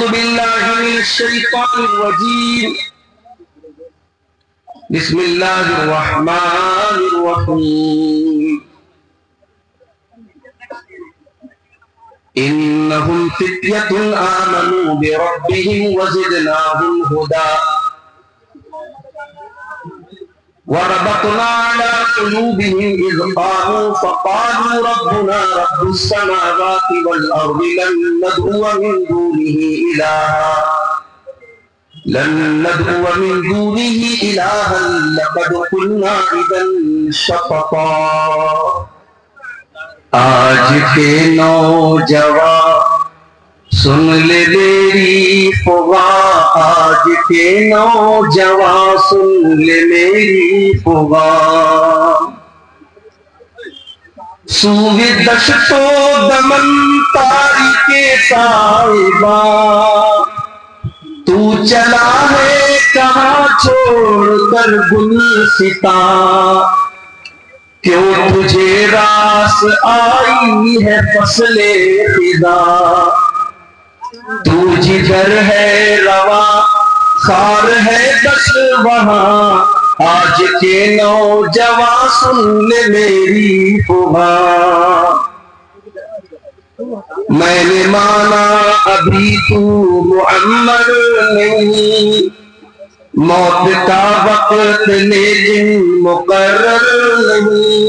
أعوذ بالله من الشيطان الرجيم. بسم الله الرحمن الرحيم. إنهم فتية آمنوا بربهم وزدناهم هدى وربطنا على قلوبهم إذ قاموا فقالوا ربنا رب السماوات والأرض لن ندعو من دونه إلها لقد قلنا إذا شططا. آج کے نوجوان سن لے میری فغاں، آج کے نوجوان سن لے میری فغاں. سوئے دشت و دمن تاریک صاحباں، تو چلا ہے کہاں چھوڑ کر گلستاں. کیوں تجھے راس آئی ہے فصل خزاں، تو جدھر ہے رواں خار ہے بس وہاں. آج کے نوجوان سن لے میری فغاں. میں نے مانا ابھی تو معمر نہیں، موت کا وقت لیکن مقرر نہیں.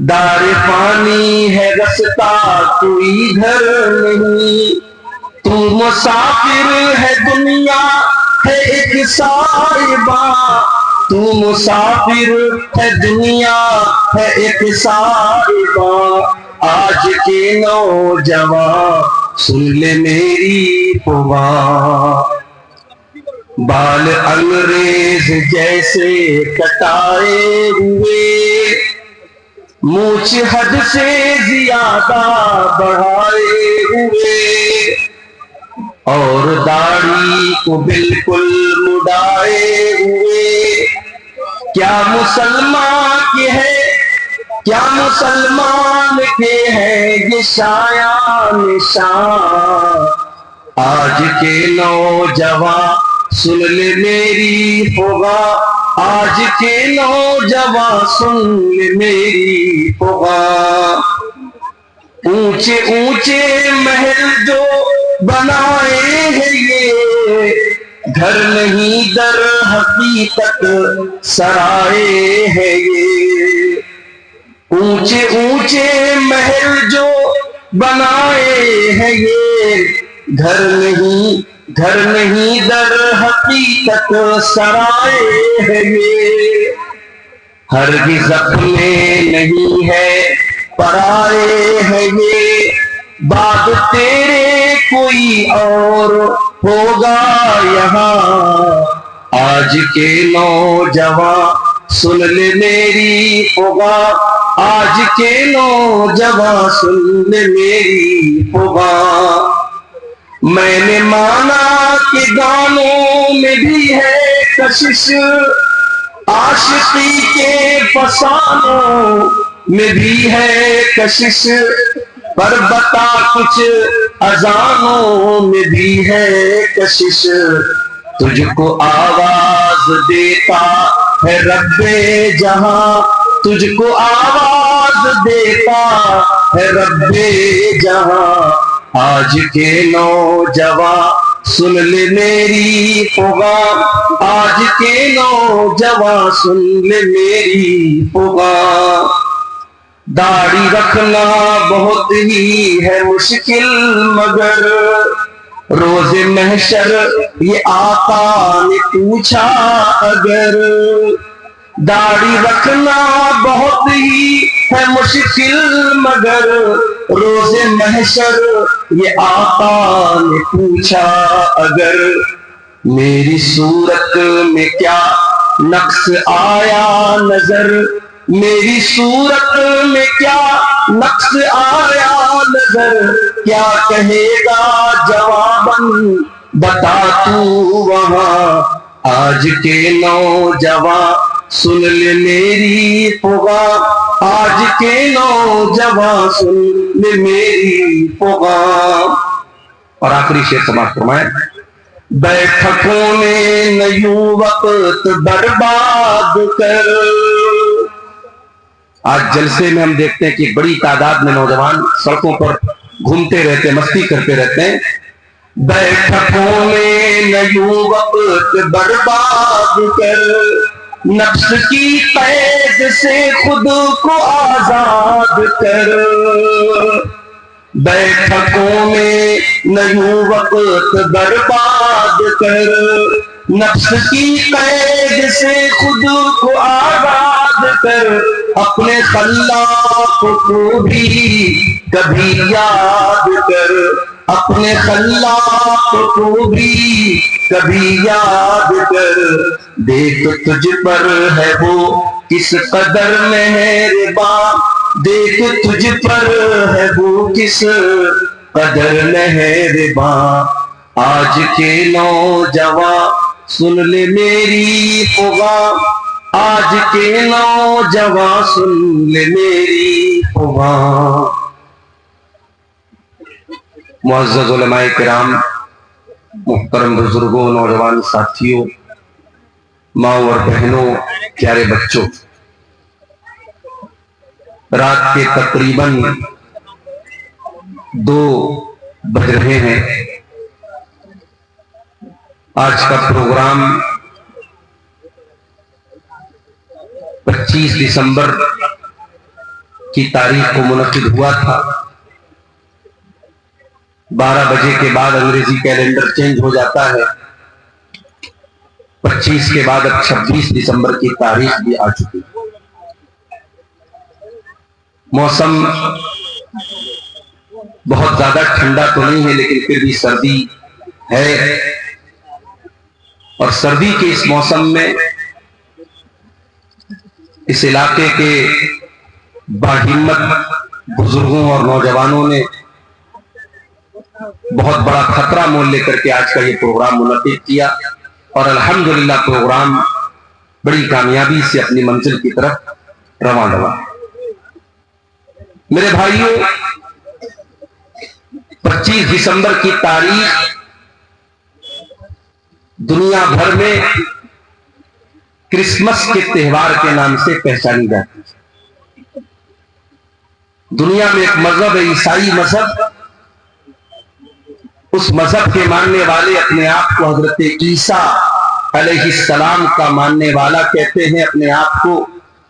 دار فانی ہے رستہ تو ادھر نہیں، تو مسافر ہے دنیا ہے ایک صاحباں. تو مسافر ہے دنیا ہے ایک صاحباں. آج کے نوجوان سن لے میری فغاں. بال انگریز جیسے کٹائے ہوئے، مونچھ حد سے زیادہ بڑھائے ہوئے، اور داڑھی کو بالکل مڈائے ہوئے. کیا مسلمان کے ہے یہ شایان نشان. آج کے نوجوان سن لے میری فغاں، آج کے نوجوان سن لے میری فغاں. اونچے اونچے محل جو بنائے ہیں یہ، گھر نہیں در حقیقت سرائے ہیں یہ. اونچے اونچے محل جو بنائے ہیں یہ، گھر نہیں در حقیقت سرائے ہیں یہ. ہرگز اپنے نہیں ہے پرائے ہیں یہ، بعد تیرے کوئی اور ہوگا یہاں. آج کے نوجوان سن لے میری فغاں، آج کے نوجوان سن لے میری فغاں. میں نے مانا کہ گانوں میں بھی ہے کشش، عاشقی کے فسانوں میں بھی ہے کشش، پر بتا کچھ اذانوں میں بھی ہے کشش. تجھ کو آواز دیتا ہے رب جہاں، تجھ کو آواز دیتا ہے رب جہاں. آج کے نوجوان سن لے میری فغاں، آج کے نوجوان سن لے میری فغاں. داڑھی رکھنا بہت ہی ہے مشکل، مگر روز محشر یہ آقا نے پوچھا اگر. داڑھی رکھنا بہت ہی ہے مشکل، مگر روز محشر یہ آقا نے پوچھا اگر. میری صورت میں کیا نقص آیا نظر، میری صورت میں کیا نقص آیا نظر. کیا کہے گا جواباً بتا تو وہاں. آج کے نوجوان سن لے میری فغاں، آج کے نوجوان سن لے میری فغاں. اور آخری شعر سماعت فرمائیں. بیٹھکوں میں نہ یوں وقت برباد کر. آج جلسے میں ہم دیکھتے ہیں کہ بڑی تعداد میں نوجوان سڑکوں پر گھومتے رہتے ہیں, مستی کرتے رہتے ہیں. بیٹھکوں میں نہ یوں وقت برباد کر, نفس کی قید سے خود کو آزاد کر. بیٹھکوں میں نہ یوں وقت برباد کر, نفس کی قید سے خود کو آزاد کر. اپنے خلاق کو بھی کبھی یاد کر, اپنے خلاق کو بھی کبھی یاد کر. دیکھ تجھ پر ہے وہ کس قدر مہربان, دیکھ تجھ پر ہے وہ کس قدر مہربان. آج کے نوجوان سن لے میری خواہ, آج کے نوجوان سن لے میری خواہ. معزز علماء کرام, محترم بزرگوں, نوجوان ساتھیوں, ماں اور بہنوں, پیارے بچوں, رات کے تقریباً 2 بج رہے ہیں. آج کا پروگرام 25 دسمبر کی تاریخ کو منعقد ہوا تھا. 12 بجے کے بعد انگریزی کیلنڈر چینج ہو جاتا ہے. 25 کے بعد اب 26 دسمبر کی تاریخ بھی آ چکی. موسم بہت زیادہ ٹھنڈا تو نہیں ہے, لیکن پھر بھی سردی ہے. اور سردی کے اس موسم میں اس علاقے کے باہمت بزرگوں اور نوجوانوں نے بہت بڑا خطرہ مول لے کر کے آج کا یہ پروگرام منعقد کیا, اور الحمدللہ پروگرام بڑی کامیابی سے اپنی منزل کی طرف رواں ہوا. میرے بھائیوں, 25 دسمبر کی تاریخ دنیا بھر میں کرسمس کے تہوار کے نام سے پہچانی جاتی ہے. دنیا میں ایک مذہب ہے, عیسائی مذہب. اس مذہب کے ماننے والے اپنے آپ کو حضرت عیسیٰ علیہ السلام کا ماننے والا کہتے ہیں, اپنے آپ کو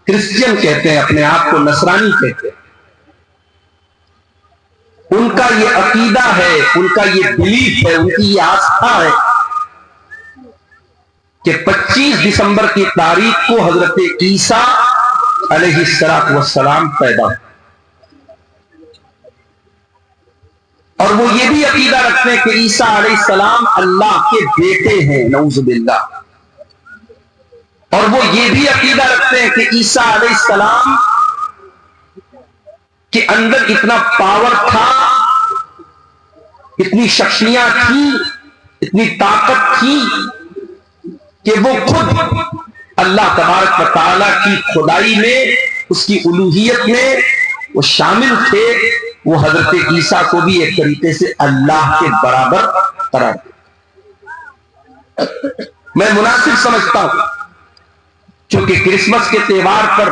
کرسچن کہتے ہیں, اپنے آپ کو نصرانی کہتے ہیں. ان کا یہ عقیدہ ہے, ان کا یہ بلیف ہے, ان کی یہ آستھا ہے کہ 25 دسمبر کی تاریخ کو حضرت عیسیٰ علیہ السلام پیدا ہوئے. اور وہ یہ بھی عقیدہ رکھتے ہیں کہ عیسیٰ علیہ السلام اللہ کے بیٹے ہیں, نعوذ باللہ. اور وہ یہ بھی عقیدہ رکھتے ہیں کہ عیسیٰ علیہ السلام کے اندر اتنا پاور تھا, اتنی شخصیاں تھیں, اتنی طاقت تھی کہ وہ خود اللہ تبارک و تعالیٰ کی خدائی میں, اس کی الوہیت میں وہ شامل تھے. وہ حضرت عیسیٰ کو بھی ایک طریقے سے اللہ کے برابر قرار دیا. میں مناسب سمجھتا ہوں, چونکہ کرسمس کے تہوار پر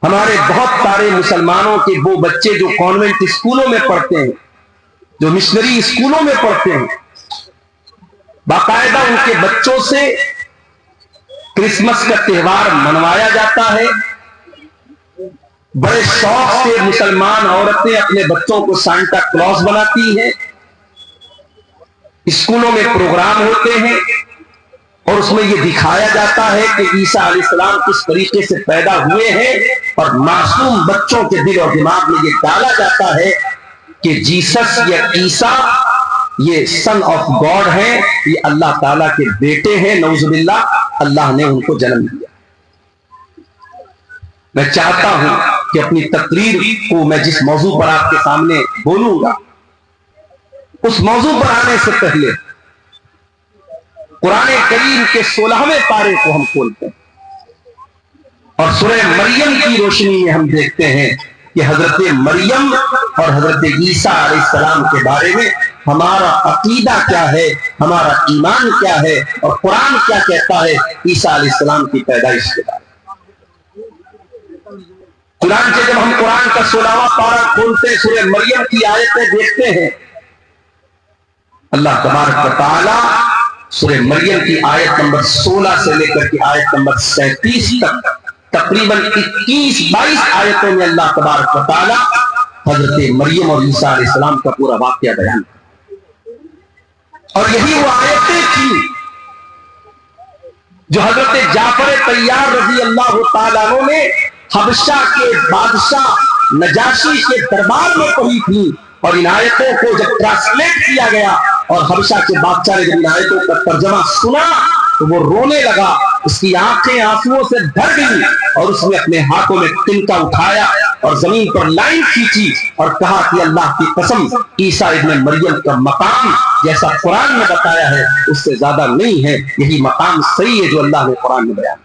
ہمارے بہت سارے مسلمانوں کے وہ بچے جو کانوینٹ اسکولوں میں پڑھتے ہیں, جو مشنری اسکولوں میں پڑھتے ہیں, باقاعدہ ان کے بچوں سے کرسمس کا تہوار منوایا جاتا ہے. بڑے شوق سے مسلمان عورتیں اپنے بچوں کو سانتا کلوز بناتی ہیں. اسکولوں میں پروگرام ہوتے ہیں اور اس میں یہ دکھایا جاتا ہے کہ عیسیٰ علیہ السلام کس طریقے سے پیدا ہوئے ہیں, اور معصوم بچوں کے دل اور دماغ میں یہ ڈالا جاتا ہے کہ جیسس یا عیسیٰ یہ سن آف گاڈ ہیں, یہ اللہ تعالیٰ کے بیٹے ہیں, نعوذ باللہ, اللہ نے ان کو جنم دیا. میں چاہتا ہوں کہ اپنی تقریر کو میں جس موضوع پر آپ کے سامنے بولوں گا, اس موضوع پر آنے سے پہلے قرآن کریم کے 16ویں پارے کو ہم کھولتے ہیں اور سورہ مریم کی روشنی میں ہم دیکھتے ہیں کہ حضرت مریم اور حضرت عیسیٰ علیہ السلام کے بارے میں ہمارا عقیدہ کیا ہے، ہمارا ایمان کیا ہے، اور قرآن کیا کہتا ہے عیسیٰ علیہ السلام کی پیدائش کے بارے میں۔ چنانچہ جب ہم قرآن کا 16واں پارہ کھولتے سورہ مریم کی آیتیں دیکھتے ہیں، اللہ تبارک و تعالی سورہ مریم کی آیت نمبر 16 سے لے کر کے آیت نمبر 37 تک تقریباً 21-22 آیتوں میں اللہ تبارک و تعالی حضرت مریم اور عیسیٰ علیہ السلام کا پورا واقعہ بیان کرتا ہے۔ اور یہی وہ آیتیں تھیں جو حضرت جعفر طیار رضی اللہ تعالیٰ عنہ نے حبشہ کے بادشاہ نجاشی کے دربار میں پڑھی تھی، اور ان آیتوں کو جب ٹرانسلیٹ کیا گیا اور حبشہ کے بادشاہ نے جب ان آیتوں کا ترجمہ سنا تو وہ رونے لگا، اس کی آنکھیں آنسوؤں سے بھر گئی، اور اس نے اپنے ہاتھوں میں تنکا اٹھایا اور زمین پر لائن کھینچی اور کہا کہ اللہ کی قسم عیسیٰ ابن مریم کا مقام جیسا قرآن نے بتایا ہے اس سے زیادہ نہیں ہے، یہی مقام صحیح ہے جو اللہ نے قرآن میں بیان۔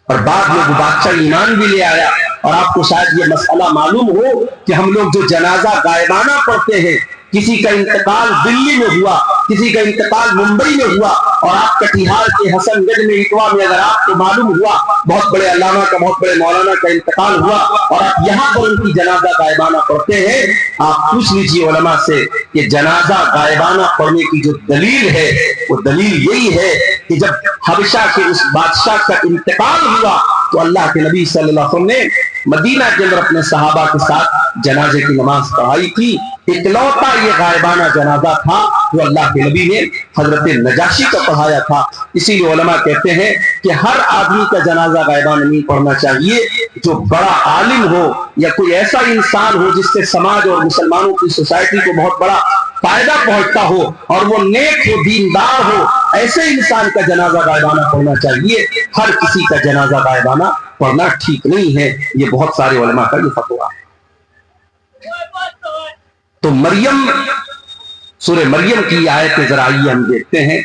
اور بعد میں وہ بادشاہ ایمان بھی لے آیا۔ اور آپ کو شاید یہ مسئلہ معلوم ہو کہ ہم لوگ جو جنازہ غائبانہ پڑھتے ہیں، کسی کا انتقال دلی میں ہوا، کسی کا انتقال ممبئی میں ہوا، اور آپ کٹیہار کے حسن گنج میں اٹوا میں اگر آپ کو معلوم ہوا بہت بڑے علامہ کا، بہت بڑے مولانا کا انتقال ہوا، اور آپ یہاں پر ان کی جنازہ غائبانہ پڑھتے ہیں، آپ پوچھ لیجیے علماء سے کہ جنازہ غائبانہ پڑھنے کی جو دلیل ہے وہ دلیل یہی ہے کہ جب حبشہ کے اس بادشاہ کا انتقال ہوا تو اللہ کے نبی صلی اللہ علیہ وسلم نے مدینہ کے اندر اپنے صحابہ کے ساتھ جنازے کی نماز پڑھائی تھی۔ اکلوتا یہ غائبانہ جنازہ تھا جو اللہ کے نبی نے حضرت نجاشی کا پڑھایا تھا۔ اسی لیے علماء کہتے ہیں کہ ہر آدمی کا جنازہ غائبانہ نہیں پڑھنا چاہیے، جو بڑا عالم ہو یا کوئی ایسا انسان ہو جس سے سماج اور مسلمانوں کی سوسائٹی کو بہت بڑا فائدہ پہنچتا ہو اور وہ نیک ہو، دیندار ہو، ایسے انسان کا جنازہ غائبانہ پڑھنا چاہیے۔ ہر کسی کا جنازہ غائبانہ پڑھنا ٹھیک نہیں ہے، یہ بہت سارے علماء کا یہ فتویٰ ہے۔ تو مریم، سورہ مریم کی آیتیں ذرا آئیے ہم دیکھتے ہیں،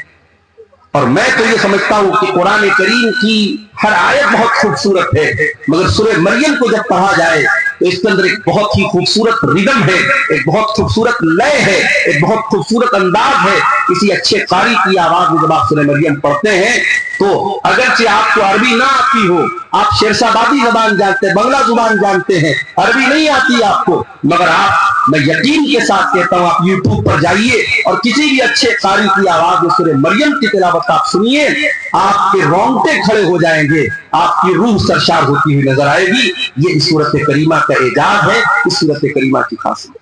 اور میں تو یہ سمجھتا ہوں کہ قرآن کریم کی ہر آیت بہت خوبصورت ہے، مگر سورہ مریم کو جب پڑھا جائے تو اس کے اندر ایک بہت ہی خوبصورت ردم ہے، ایک بہت خوبصورت لے ہے، ایک بہت خوبصورت انداز ہے۔ کسی اچھے قاری کی آواز میں جب آپ سورہ مریم پڑھتے ہیں تو اگرچہ آپ کو عربی نہ آتی ہو، آپ شیرشابادی زبان جانتے ہیں، بنگلہ زبان جانتے ہیں، عربی نہیں آتی آپ کو، مگر آپ، میں یقین کے ساتھ کہتا ہوں، آپ یوٹیوب پر جائیے اور کسی بھی اچھے قاری کی آواز میں سورہ مریم کی تلاوت آپ سنیے، آپ کے رونگٹے کھڑے ہو جائیں گے، آپ کی روح سرشار ہوتی ہوئی نظر آئے گی۔ یہ اس سورت کریمہ کا اعجاز ہے، اس سورت کریمہ کی خاصیت۔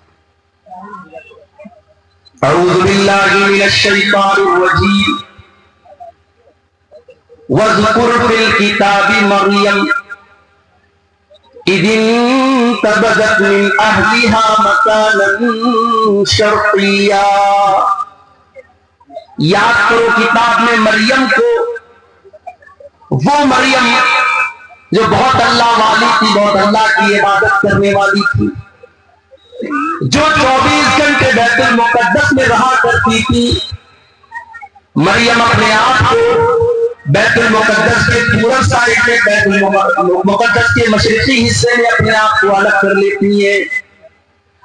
اعوذ باللہ من الشیطان الرجیم وَاذْكُرْ فِي الْكِتَابِ مَرْيَمَ إِذِ انتَبَذَتْ مِنْ أَهْلِهَا مَكَانًا شَرْقِيًّا۔ یاد کرو کتاب میں مریم کو، وہ مریم جو بہت اللہ والی تھی، بہت اللہ کی عبادت کرنے والی تھی، جو 24 گھنٹے بیت المقدس میں رہا کرتی تھی۔ مریم اپنے آپ کو بیت المقدس کے پورا سائڈ میں، بیت المقدس کے مشرقی حصے میں اپنے آپ کو الگ کر لیتی ہے،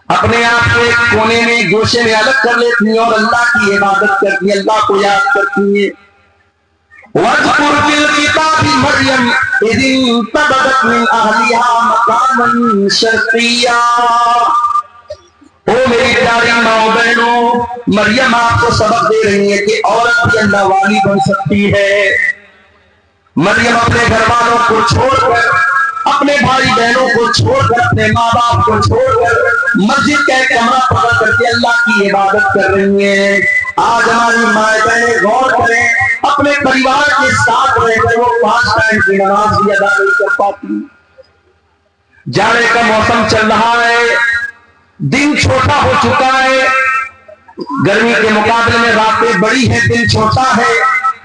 اپنے آپ کو ایک کونے میں، گوشے میں الگ کر لیتی ہیں اور اللہ کی عبادت کرتی ہیں، اللہ کو یاد کرتی ہیں۔ وَاذْكُرْ فِي الْكِتَابِ مَرْيَمَ إِذِ انتَبَذَتْ مِنْ أَهْلِهَا مَكَانًا شَرْقِيًّا۔ او میری پیاری ماں بہنوں، مریم آپ کو سبق دے رہی ہے کہ عورت بھی اللہ والی بن سکتی ہے۔ مریم اپنے گھر والوں کو چھوڑ کر، اپنے بھائی بہنوں کو چھوڑ کر، اپنے ماں باپ کو چھوڑ کر مسجد کا ایک کمرہ پکڑ کر کے اللہ کی عبادت کر رہی ہیں۔ آج ہماری مائیں بہنیں غور کریں، اپنے پریوار کے ساتھ رہ کر وہ 5 ٹائم کی نماز بھی ادا نہیں کر پاتی۔ جاڑے کا موسم چل رہا ہے، دن چھوٹا ہو چکا ہے، گرمی کے مقابلے میں راتیں بڑی ہیں، دن چھوٹا ہے،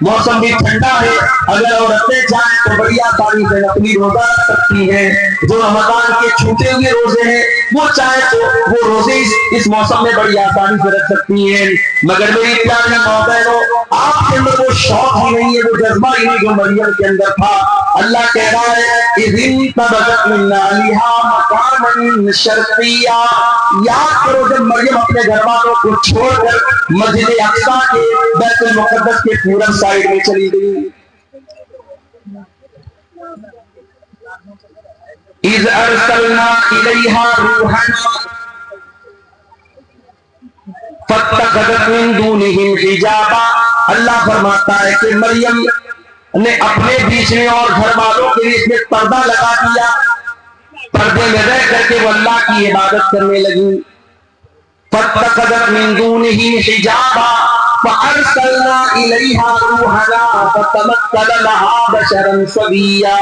موسم بھی ٹھنڈا ہے، اگر عورتیں چاہیں تو بڑی آسانی سے اپنی روزہ رکھ سکتی ہیں۔ جو رمضان کے چھوٹے ہوئے روزے ہیں وہ چاہے تو وہ روزے اس موسم میں بڑی آسانی سے رکھ سکتی ہیں۔ مگر میری پیاری ماں بہنوں، آپ کے اندر وہ شوق ہی نہیں ہے، وہ جذبہ ہی نہیں جو مریم کے اندر تھا۔ اللہ کہہ رہا ہے اِذِ انتبذت من اہلہا مقاما شرقیا، یاد کرو جب مریم اپنے گھر والوں کو چھوڑ کر مسجد اقصی کے بیت المقدس کے پورب سائڈ میں چلی گئی۔ اِذْ أَرْسَلْنَا إِلَيْهَا رُوحَنَا فَاتَّخَذَتْ مِن دُونِهِمْ حِجَابًا، اللہ فرماتا ہے کہ مریم نے اپنے بیچ میں اور گھر والوں کے لیے اس میں پردہ لگا دیا، پردے میں رہ کر کے وہ اللہ کی عبادت کرنے لگی۔ فَاتَّخَذَتْ مِن دُونِهِمْ حِجَابًا فَأَرْسَلْنَا إِلَيْهَا رُوحَنَا فَتَمَثَّلَ لَهَا بَشَرًا سَوِيًّا،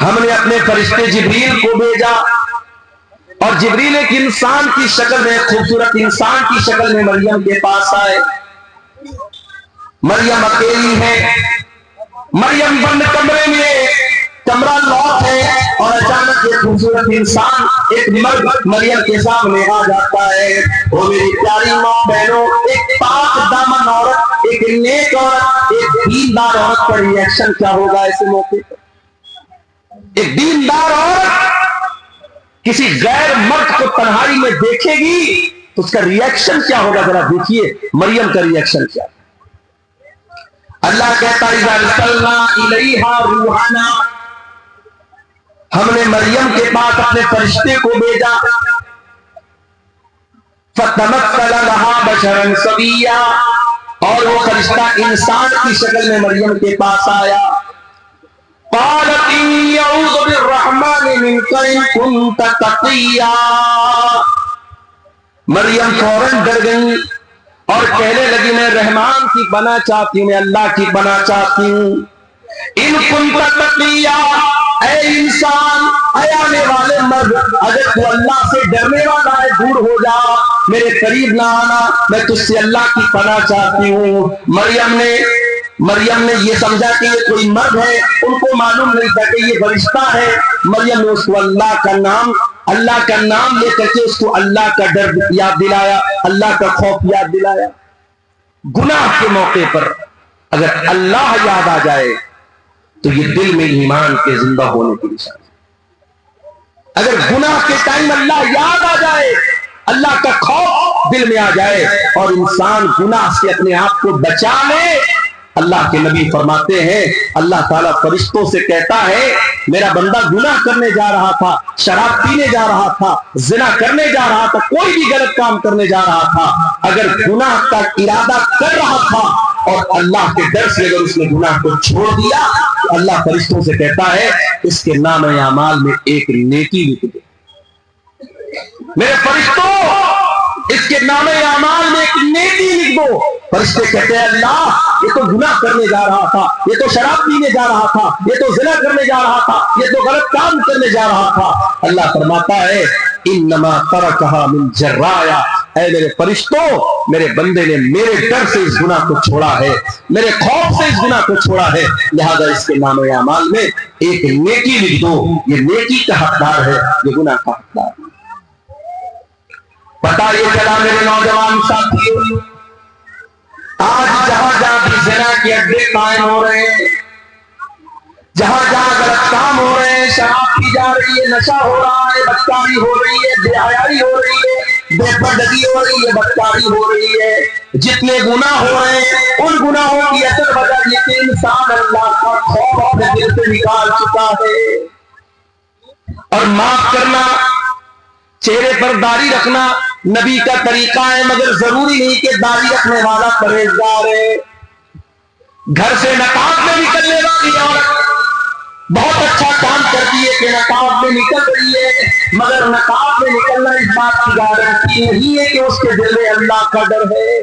ہم نے اپنے فرشتے جبریل کو بھیجا اور جبریل ایک انسان کی شکل میں، خوبصورت انسان کی شکل میں مریم کے پاس آئے۔ مریم اکیلی ہے، مریم بند کمرے میں، کمرہ لاک ہے، اور اچانک ایک خوبصورت انسان، ایک مرد مریم کے سامنے آ جاتا ہے۔ وہ میری پیاری ماں بہنوں، ایک پاک دامن عورت، ایک نیک عورت، ایک دیندار عورت کا ریئیکشن کیا ہوگا ایسے موقع پر؟ ایک دیندار عورت کسی غیر مرد کو تنہائی میں دیکھے گی تو اس کا ریئیکشن کیا ہوگا؟ ذرا دیکھیے مریم کا ریئیکشن کیا۔ اللہ کہتا ہے اِذْ أَرْسَلْنَا إِلَيْهَا رُوحَنَا، ہم نے مریم کے پاس اپنے فرشتے کو بھیجا۔ فَتَمَثَّلَ لَهَا بَشَرًا سَوِيًّا، اور وہ فرشتہ انسان کی شکل میں مریم کے پاس آیا۔ قالت إني أعوذ بالرحمن منك إن كنت تقيا، مریم فوراً ڈر گئی اور کہنے لگی میں رحمان کی بنا چاہتی ہوں، میں اللہ کی بنا چاہتی ہوں۔ ان كنت تقيا، اے انسان، اے آنے والے مرد، اگر تو اللہ سے ڈرنے والا ہے دور ہو جا، میرے قریب نہ آنا، میں تجھ سے اللہ کی پناہ چاہتی ہوں۔ مریم نے یہ سمجھا کہ یہ کوئی مرد ہے، ان کو معلوم نہیں تھا کہ یہ فرشتہ ہے۔ مریم نے اس کو اللہ کا نام لے کر کے اس کو اللہ کا ڈر یاد دلایا، اللہ کا خوف یاد دلایا۔ گناہ کے موقع پر اگر اللہ یاد آ جائے تو یہ دل میں ایمان کے زندہ ہونے کی نشانی۔ اگر گناہ کے ٹائم اللہ یاد آ جائے، اللہ کا خوف دل میں آ جائے اور انسان گناہ سے اپنے آپ کو بچا لے، اللہ کے نبی فرماتے ہیں اللہ تعالیٰ فرشتوں سے کہتا ہے میرا بندہ گناہ کرنے جا رہا تھا، شراب پینے جا رہا تھا، زنا کرنے جا رہا تھا، کوئی بھی غلط کام کرنے جا رہا تھا، اگر گناہ کا ارادہ کر رہا تھا اور اللہ کے ڈر سے اگر اس نے گناہ کو چھوڑ دیا تو اللہ فرشتوں سے کہتا ہے اس کے نام اعمال میں ایک نیکی لکھ دے۔ میرے فرشتوں، اس کے نام اعمال میں ایک نیکی لکھ دو۔ فرشتے کہتے ہیں اللہ یہ تو گناہ کرنے جا رہا تھا، یہ تو شراب پینے جا رہا تھا، یہ تو زنا کرنے جا رہا تھا، یہ تو غلط کام کرنے جا رہا تھا۔ اللہ فرماتا ہے انما ترکھا من جرایا، اے میرے فرشتوں، میرے بندے نے میرے ڈر سے اس گناہ کو چھوڑا ہے، میرے خوف سے اس گناہ کو چھوڑا ہے، لہذا اس کے نام اعمال میں ایک نیکی لکھ دو۔ یہ نیکی کا حقدار ہے، یہ گناہ کا حقدار ہے۔ پتہ یہ چلا میرے نوجوان ساتھیوں، آج جہاں جہاں بھی زنا کے اڈے قائم ہو رہے ہیں، جہاں جہاں غلط کام ہو رہے ہیں، شراب پی جا رہی ہے، نشہ ہو رہا ہے، بدکاری ہو رہی ہے، بے حیائی ہو رہی ہے، بے پردگی ہو رہی ہے، بدکاری ہو رہی ہے، جتنے گناہ ہو رہے ہیں ان گناہوں کی اصل وجہ یہ کہ انسان اللہ کا خوف اپنے دل سے نکال چکا ہے۔ اور معاف کرنا، چہرے پر داڑھی رکھنا نبی کا طریقہ ہے، مگر ضروری نہیں کہ داڑھی رکھنے والا پرہیزگار ہے۔ گھر سے نقاب میں نکلنے والی عورت بہت اچھا کام کرتی ہے کہ نقاب میں نکل رہی ہے، مگر نقاب میں نکلنا اس بات کی گارنٹی نہیں ہے کہ اس کے دل میں اللہ کا ڈر ہے۔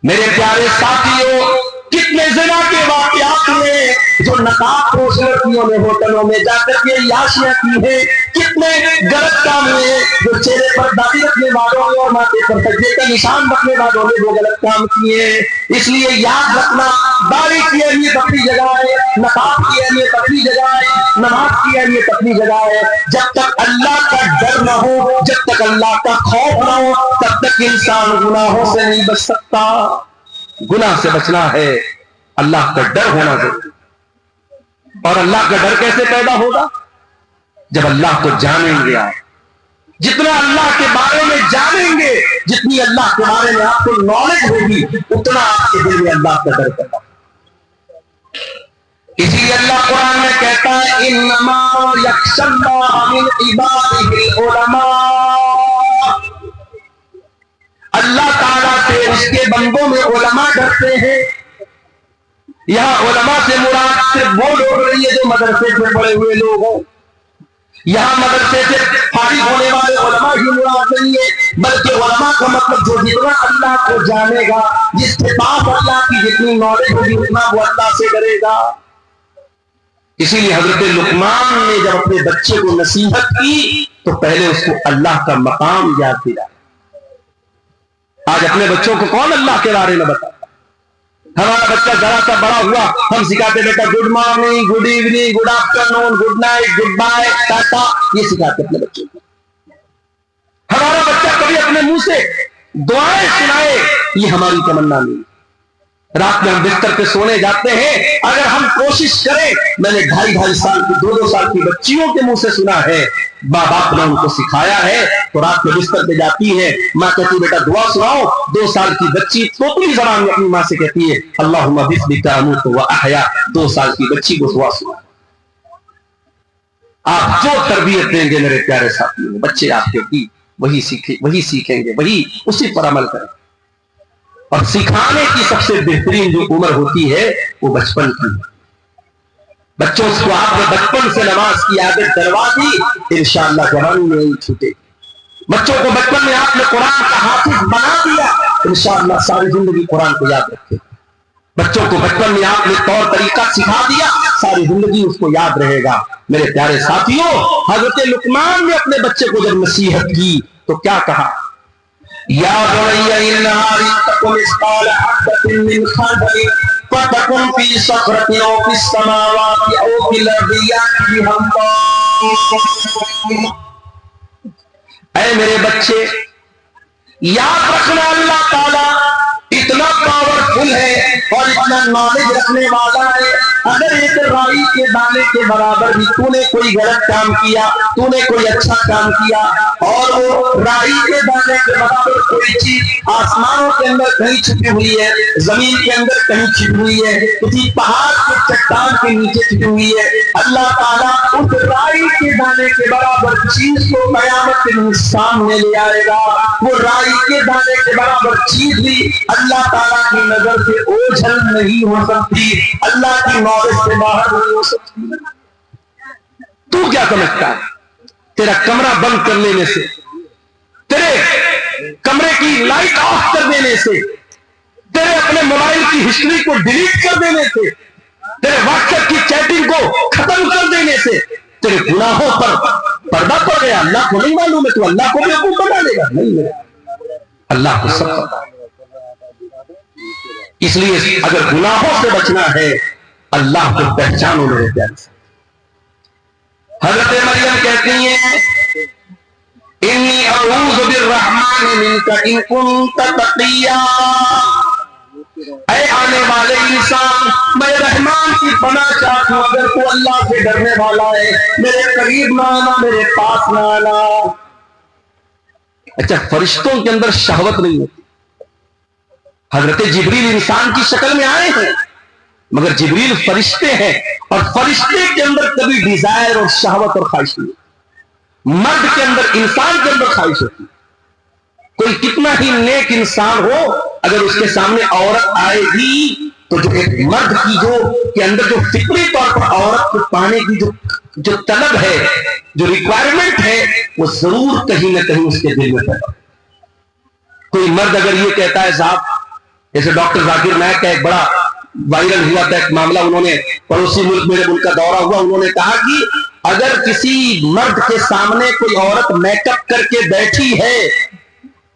میرے پیارے ساتھیوں، کتنے زنا کے واقعات ہوئے، جو نقاب پوش لڑکیوں نے ہوٹلوں میں جا کر کے عیاشیاں کی ہیں، کتنے غلط کام ہوئے جو چہرے پر داڑھی رکھنے والوں نے اور ماتھے پر سجدے کا نشان رکھنے والوں نے وہ غلط کام کیے ہیں۔ اس لیے یاد رکھنا، داڑھی کی اہمیت اپنی جگہ ہے، نقاب کی اہمیت اپنی جگہ ہے، نماز کی اہمیت اپنی جگہ ہے۔ جب تک اللہ کا ڈر نہ ہو، جب تک اللہ کا خوف نہ ہو، تب تک انسان گناہوں سے نہیں بچ سکتا۔ گناہ سے بچنا ہے، اللہ کا ڈر ہونا ضروری۔ اور اللہ کا ڈر کیسے پیدا ہوگا؟ جب اللہ کو جانیں گے آپ، جتنا اللہ کے بارے میں جانیں گے، جتنی اللہ کے بارے میں آپ کو نالج ہوگی، اتنا آپ کے دل میں اللہ کا ڈر پیدا ہوگا۔ اسی لیے اللہ قرآن میں کہتا ہے انما یخشی اللہ من عبادہ العلماء، اللہ تعالیٰ سے اس کے بندوں میں علماء ڈرتے ہیں۔ یہاں علماء سے مراد صرف وہ لوگ نہیں ہے جو مدرسے سے پڑھے ہوئے لوگ ہوں، یہاں مدرسے سے فارغ ہونے والے علماء ہی مراد نہیں ہے، بلکہ علماء کا مطلب جو جتنا اللہ کو جانے گا، جس کے پاس اللہ کی جتنی نالج ہوگی، اتنا وہ اللہ سے ڈرے گا۔ اسی لیے حضرت لقمان نے جب اپنے بچے کو نصیحت کی تو پہلے اس کو اللہ کا مقام یاد دلایا۔ آج اپنے بچوں کو کون اللہ کے بارے میں بتاتا؟ ہمارا بچہ ذرا سا بڑا ہوا، ہم سکھاتے بیٹا good morning, good evening, good afternoon, good night, goodbye, tata, یہ سکھاتے اپنے بچوں کو۔ ہمارا بچہ کبھی اپنے منہ سے دعائیں سنائے، یہ ہماری تمنا نہیں۔ رات میں ہم بستر پہ سونے جاتے ہیں، اگر ہم کوشش کریں، میں نے 2.5 سال کی 2 سال کی بچیوں کے منہ سے سنا ہے، ماں باپ نے ان کو سکھایا ہے، تو رات میں بستر پہ جاتی ہے، ماں کہتی بیٹا دعا سناؤ، 2 سال کی بچی توتلی زبان میں اپنی ماں سے کہتی ہے اللہم بسمک اموت واحیا، 2 سال کی بچی کو دعا سنا۔ آپ جو تربیت دیں گے میرے پیارے ساتھیوں، بچے آپ کے بھی وہی سیکھیں گے، وہی اسی پر عمل کریں۔ اور سکھانے کی سب سے بہترین جو عمر ہوتی ہے وہ بچپن کی ہے۔ بچوں کو آپ نے بچپن سے نماز کی عادت ڈلوا دی، انشاءاللہ جوانی میں نہیں چھوٹے۔ بچوں کو بچپن میں آپ نے قرآن کا حافظ بنا دیا، انشاءاللہ ساری زندگی قرآن کو یاد رکھے۔ بچوں کو بچپن میں آپ نے طور طریقہ سکھا دیا، ساری زندگی اس کو یاد رہے گا۔ میرے پیارے ساتھیوں، حضرت لقمان نے اپنے بچے کو جب نصیحت کی تو کیا کہا؟ یا بنی انہا ان تک مثقال حبۃ من خردل فتکن فی صخرۃ او فی السماوات او فی الارض یأتی بہا اللہ۔ اے میرے بچے، یاد رکھنا اللہ تعالیٰ اتنا پاورفل ہے اور اتنا نالج رکھنے والا ہے۔ اگر ایک رائی کے دانے کے برابر بھی تو نے کوئی غلط کام کیا، تو نے کوئی اچھا کام کیا، اور وہ رائی کے دانے کے برابر کوئی چیز آسمانوں کے اندر کہیں چھپی ہوئی ہے، زمین کے اندر کہیں چھپی ہوئی ہے، کسی پہاڑ کے چٹان کے نیچے چھپی ہوئی ہے، اللہ تعالیٰ اس رائی کے دانے کے برابر چیز کو قیامت کے دن سامنے لے آئے گا۔ وہ رائی کے دانے کے برابر چیز بھی اللہ تعالیٰ کی نظر سے اوجھل نہیں ہو سکتی، اللہ کی نالج سے باہر نہیں ہو سکتی۔ تو کیا سمجھتا ہے تیرا کمرہ بند کر لینے سے، تیرے کمرے کی لائٹ آف کر دینے سے، تیرے اپنے موبائل کی ہسٹری کو ڈیلیٹ کر دینے سے، تیرے واٹس ایپ کی چیٹنگ کو ختم کر دینے سے تیرے گناہوں پر پردہ پڑ گیا؟ اللہ کو نہیں معلوم ہے تو اللہ کو بھی حکم بنا دے گا؟ نہیں، اللہ کو سب پتا ہے۔ اس لیے اگر گناہوں سے بچنا ہے، اللہ کو پہچانو میرے پیارے سے۔ حضرت مریم کہتی ہیں انی اعوذ بالرحمن منک ان کنت تقیا، اے آنے والے انسان، میں رحمان کی پناہ چاہتا ہوں، اگر تو اللہ سے ڈرنے والا ہے میرے قریب نہ آنا، میرے پاس نہ آنا۔ اچھا، فرشتوں کے اندر شہوت نہیں ہوتی۔ حضرت جبریل انسان کی شکل میں آئے ہیں، مگر جبریل فرشتے ہیں، اور فرشتے کے اندر کبھی ڈیزائر اور شہوت اور خواہش نہیں۔ مرد کے اندر، انسان کے اندر خواہش ہوتی۔ کوئی کتنا ہی نیک انسان ہو، اگر اس کے سامنے عورت آئے گی تو جو ایک مرد کی جو کے اندر جو فطری طور پر عورت کو پانے کی جو طلب ہے، جو ریکوائرمنٹ ہے، وہ ضرور کہیں نہ کہیں اس کے دل میں پیدا۔ کوئی مرد اگر یہ کہتا ہے صاحب، جیسے ڈاکٹر ذاکر نائک کا ایک بڑا وائرل ہوا تھا ایک معاملہ، انہوں نے پڑوسی ملک، میرے ملک کا دورہ ہوا، انہوں نے کہا کہ اگر کسی مرد کے سامنے کوئی عورت میک اپ کر کے بیٹھی ہے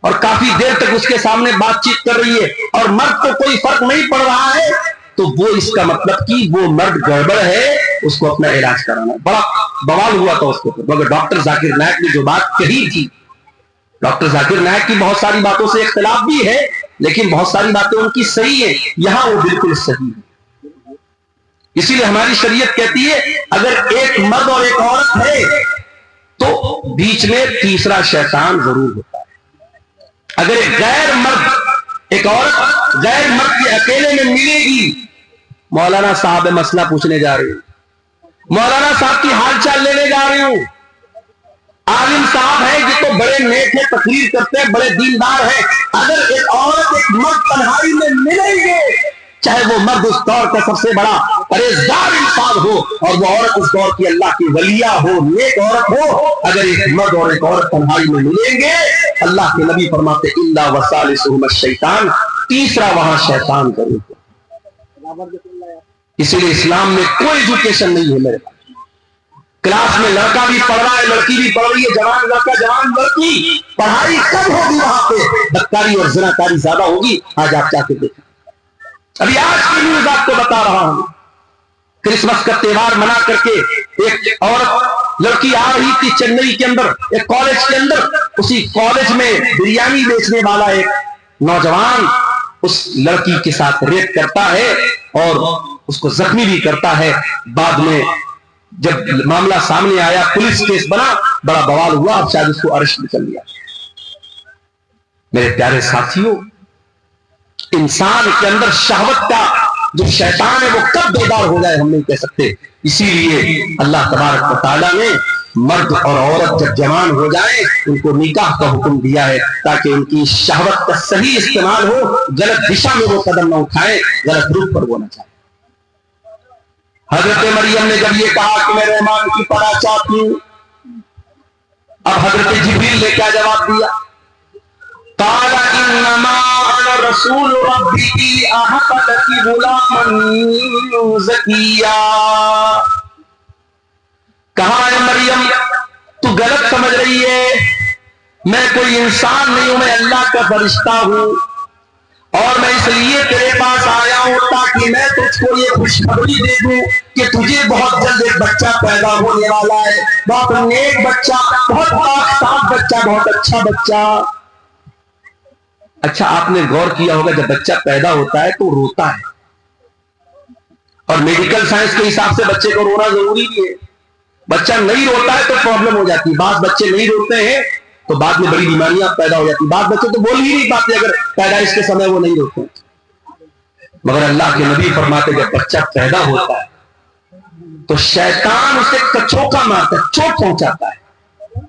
اور کافی دیر تک اس کے سامنے بات چیت کر رہی ہے اور مرد کو کوئی فرق نہیں پڑ رہا ہے، تو وہ اس کا مطلب کہ وہ مرد گڑبڑ ہے، اس کو اپنا علاج کرانا۔ بڑا بوال ہوا تھا اس کو، مگر ڈاکٹر ذاکر نائک نے جو بات کہی تھی، ڈاکٹر ذاکر نائک کی بہت ساری باتوں سے اختلاف بھی ہے، لیکن بہت ساری باتیں ان کی صحیح ہیں، یہاں وہ بالکل صحیح ہے۔ اسی لیے ہماری شریعت کہتی ہے اگر ایک مرد اور ایک عورت ہے تو بیچ میں تیسرا شیطان ضرور ہوتا ہے۔ اگر ایک غیر مرد ایک عورت غیر مرد کے اکیلے میں ملے گی، مولانا صاحب مسئلہ پوچھنے جا رہی ہوں، مولانا صاحب کی حال چال لینے جا رہی ہوں، عالم صاحب ہے یہ تو بڑے نیک ہیں، تقریر کرتے ہیں، بڑے دیندار ہیں، اگر ایک عورت ایک مرد تنہائی میں ملیں گے، چاہے وہ مرد اس دور کا سب سے بڑا پرہیزگار انسان ہو اور وہ عورت اس دور کی اللہ کی ولیہ ہو، نیک عورت ہو، اگر ایک مرد اور ایک عورت تنہائی میں ملیں گے، اللہ کے نبی فرماتے الا وثالثہما الشیطان، تیسرا وہاں شیطان ضرور ہو۔ اسی لیے اسلام میں کوئی ایجوکیشن نہیں ہے میرے پاس، کلاس میں لڑکا بھی پڑھ رہا ہے، لڑکی بھی پڑھ رہی ہے، جوان لڑکا جوان لڑکی، پڑھائی کم ہوگی وہاں پہ، بدکاری اور زناکاری زیادہ ہوگی۔ آج آپ جا کے دیکھیں، ابھی آج کی نیوز آپ کو بتا رہا ہوں، کرسمس کا تہوار منا کر کے ایک عورت لڑکی آ رہی تھی چنئی کے اندر ایک کالج کے اندر، اسی کالج میں بریانی بیچنے والا ایک نوجوان اس لڑکی کے ساتھ ریپ کرتا ہے اور اس کو زخمی بھی کرتا ہے۔ بعد میں جب معاملہ سامنے آیا، پولیس کیس بنا، بڑا بوال ہوا، اب شاید اس کو ارسٹ بھی کر لیا۔ میرے پیارے ساتھیوں، انسان کے اندر شہوت کا جو شیطان ہے وہ کب بیدار ہو جائے ہم نہیں کہہ سکتے، اسی لیے اللہ تبارک و تعالیٰ نے مرد اور عورت جب جوان ہو جائیں ان کو نکاح کا حکم دیا ہے تاکہ ان کی شہوت کا صحیح استعمال ہو، غلط دشا میں وہ قدم نہ اٹھائیں، غلط روٹ پر وہ نہ جائیں۔ حضرت مریم نے جب یہ کہا کہ میں رحمان کی پناہ چاہتی ہوں، اب حضرت جبریل نے کیا جواب دیا؟ قال انما انا رسول ربی اہب لک غلاما زکیا، کہا اے مریم تو غلط سمجھ رہی ہے، میں کوئی انسان نہیں ہوں، میں اللہ کا فرشتہ ہوں، اور میں اس لیے تیرے پاس آیا ہوں تاکہ میں تجھ کو یہ خوشخبری دے دوں کہ تجھے بہت جلد ایک بچہ پیدا ہونے والا ہے، بہت نیک بچہ، بہت پاک صاف بچہ، بہت اچھا بچہ۔ اچھا آپ نے غور کیا ہوگا جب بچہ پیدا ہوتا ہے تو روتا ہے، اور میڈیکل سائنس کے حساب سے بچے کو رونا ضروری بھی ہے، بچہ نہیں روتا ہے تو پرابلم ہو جاتی ہے، بعض بچے نہیں روتے ہیں تو بعد میں بڑی بیماریاں پیدا ہو جاتی، بعض بچے تو بول ہی نہیں پاتے اگر پیدائش کے سمے وہ نہیں روتے، مگر اللہ کے نبی فرماتے جب بچہ پیدا ہوتا ہے تو شیطان اسے کچھوکا مارتا ہے، چوٹ پہنچاتا ہے،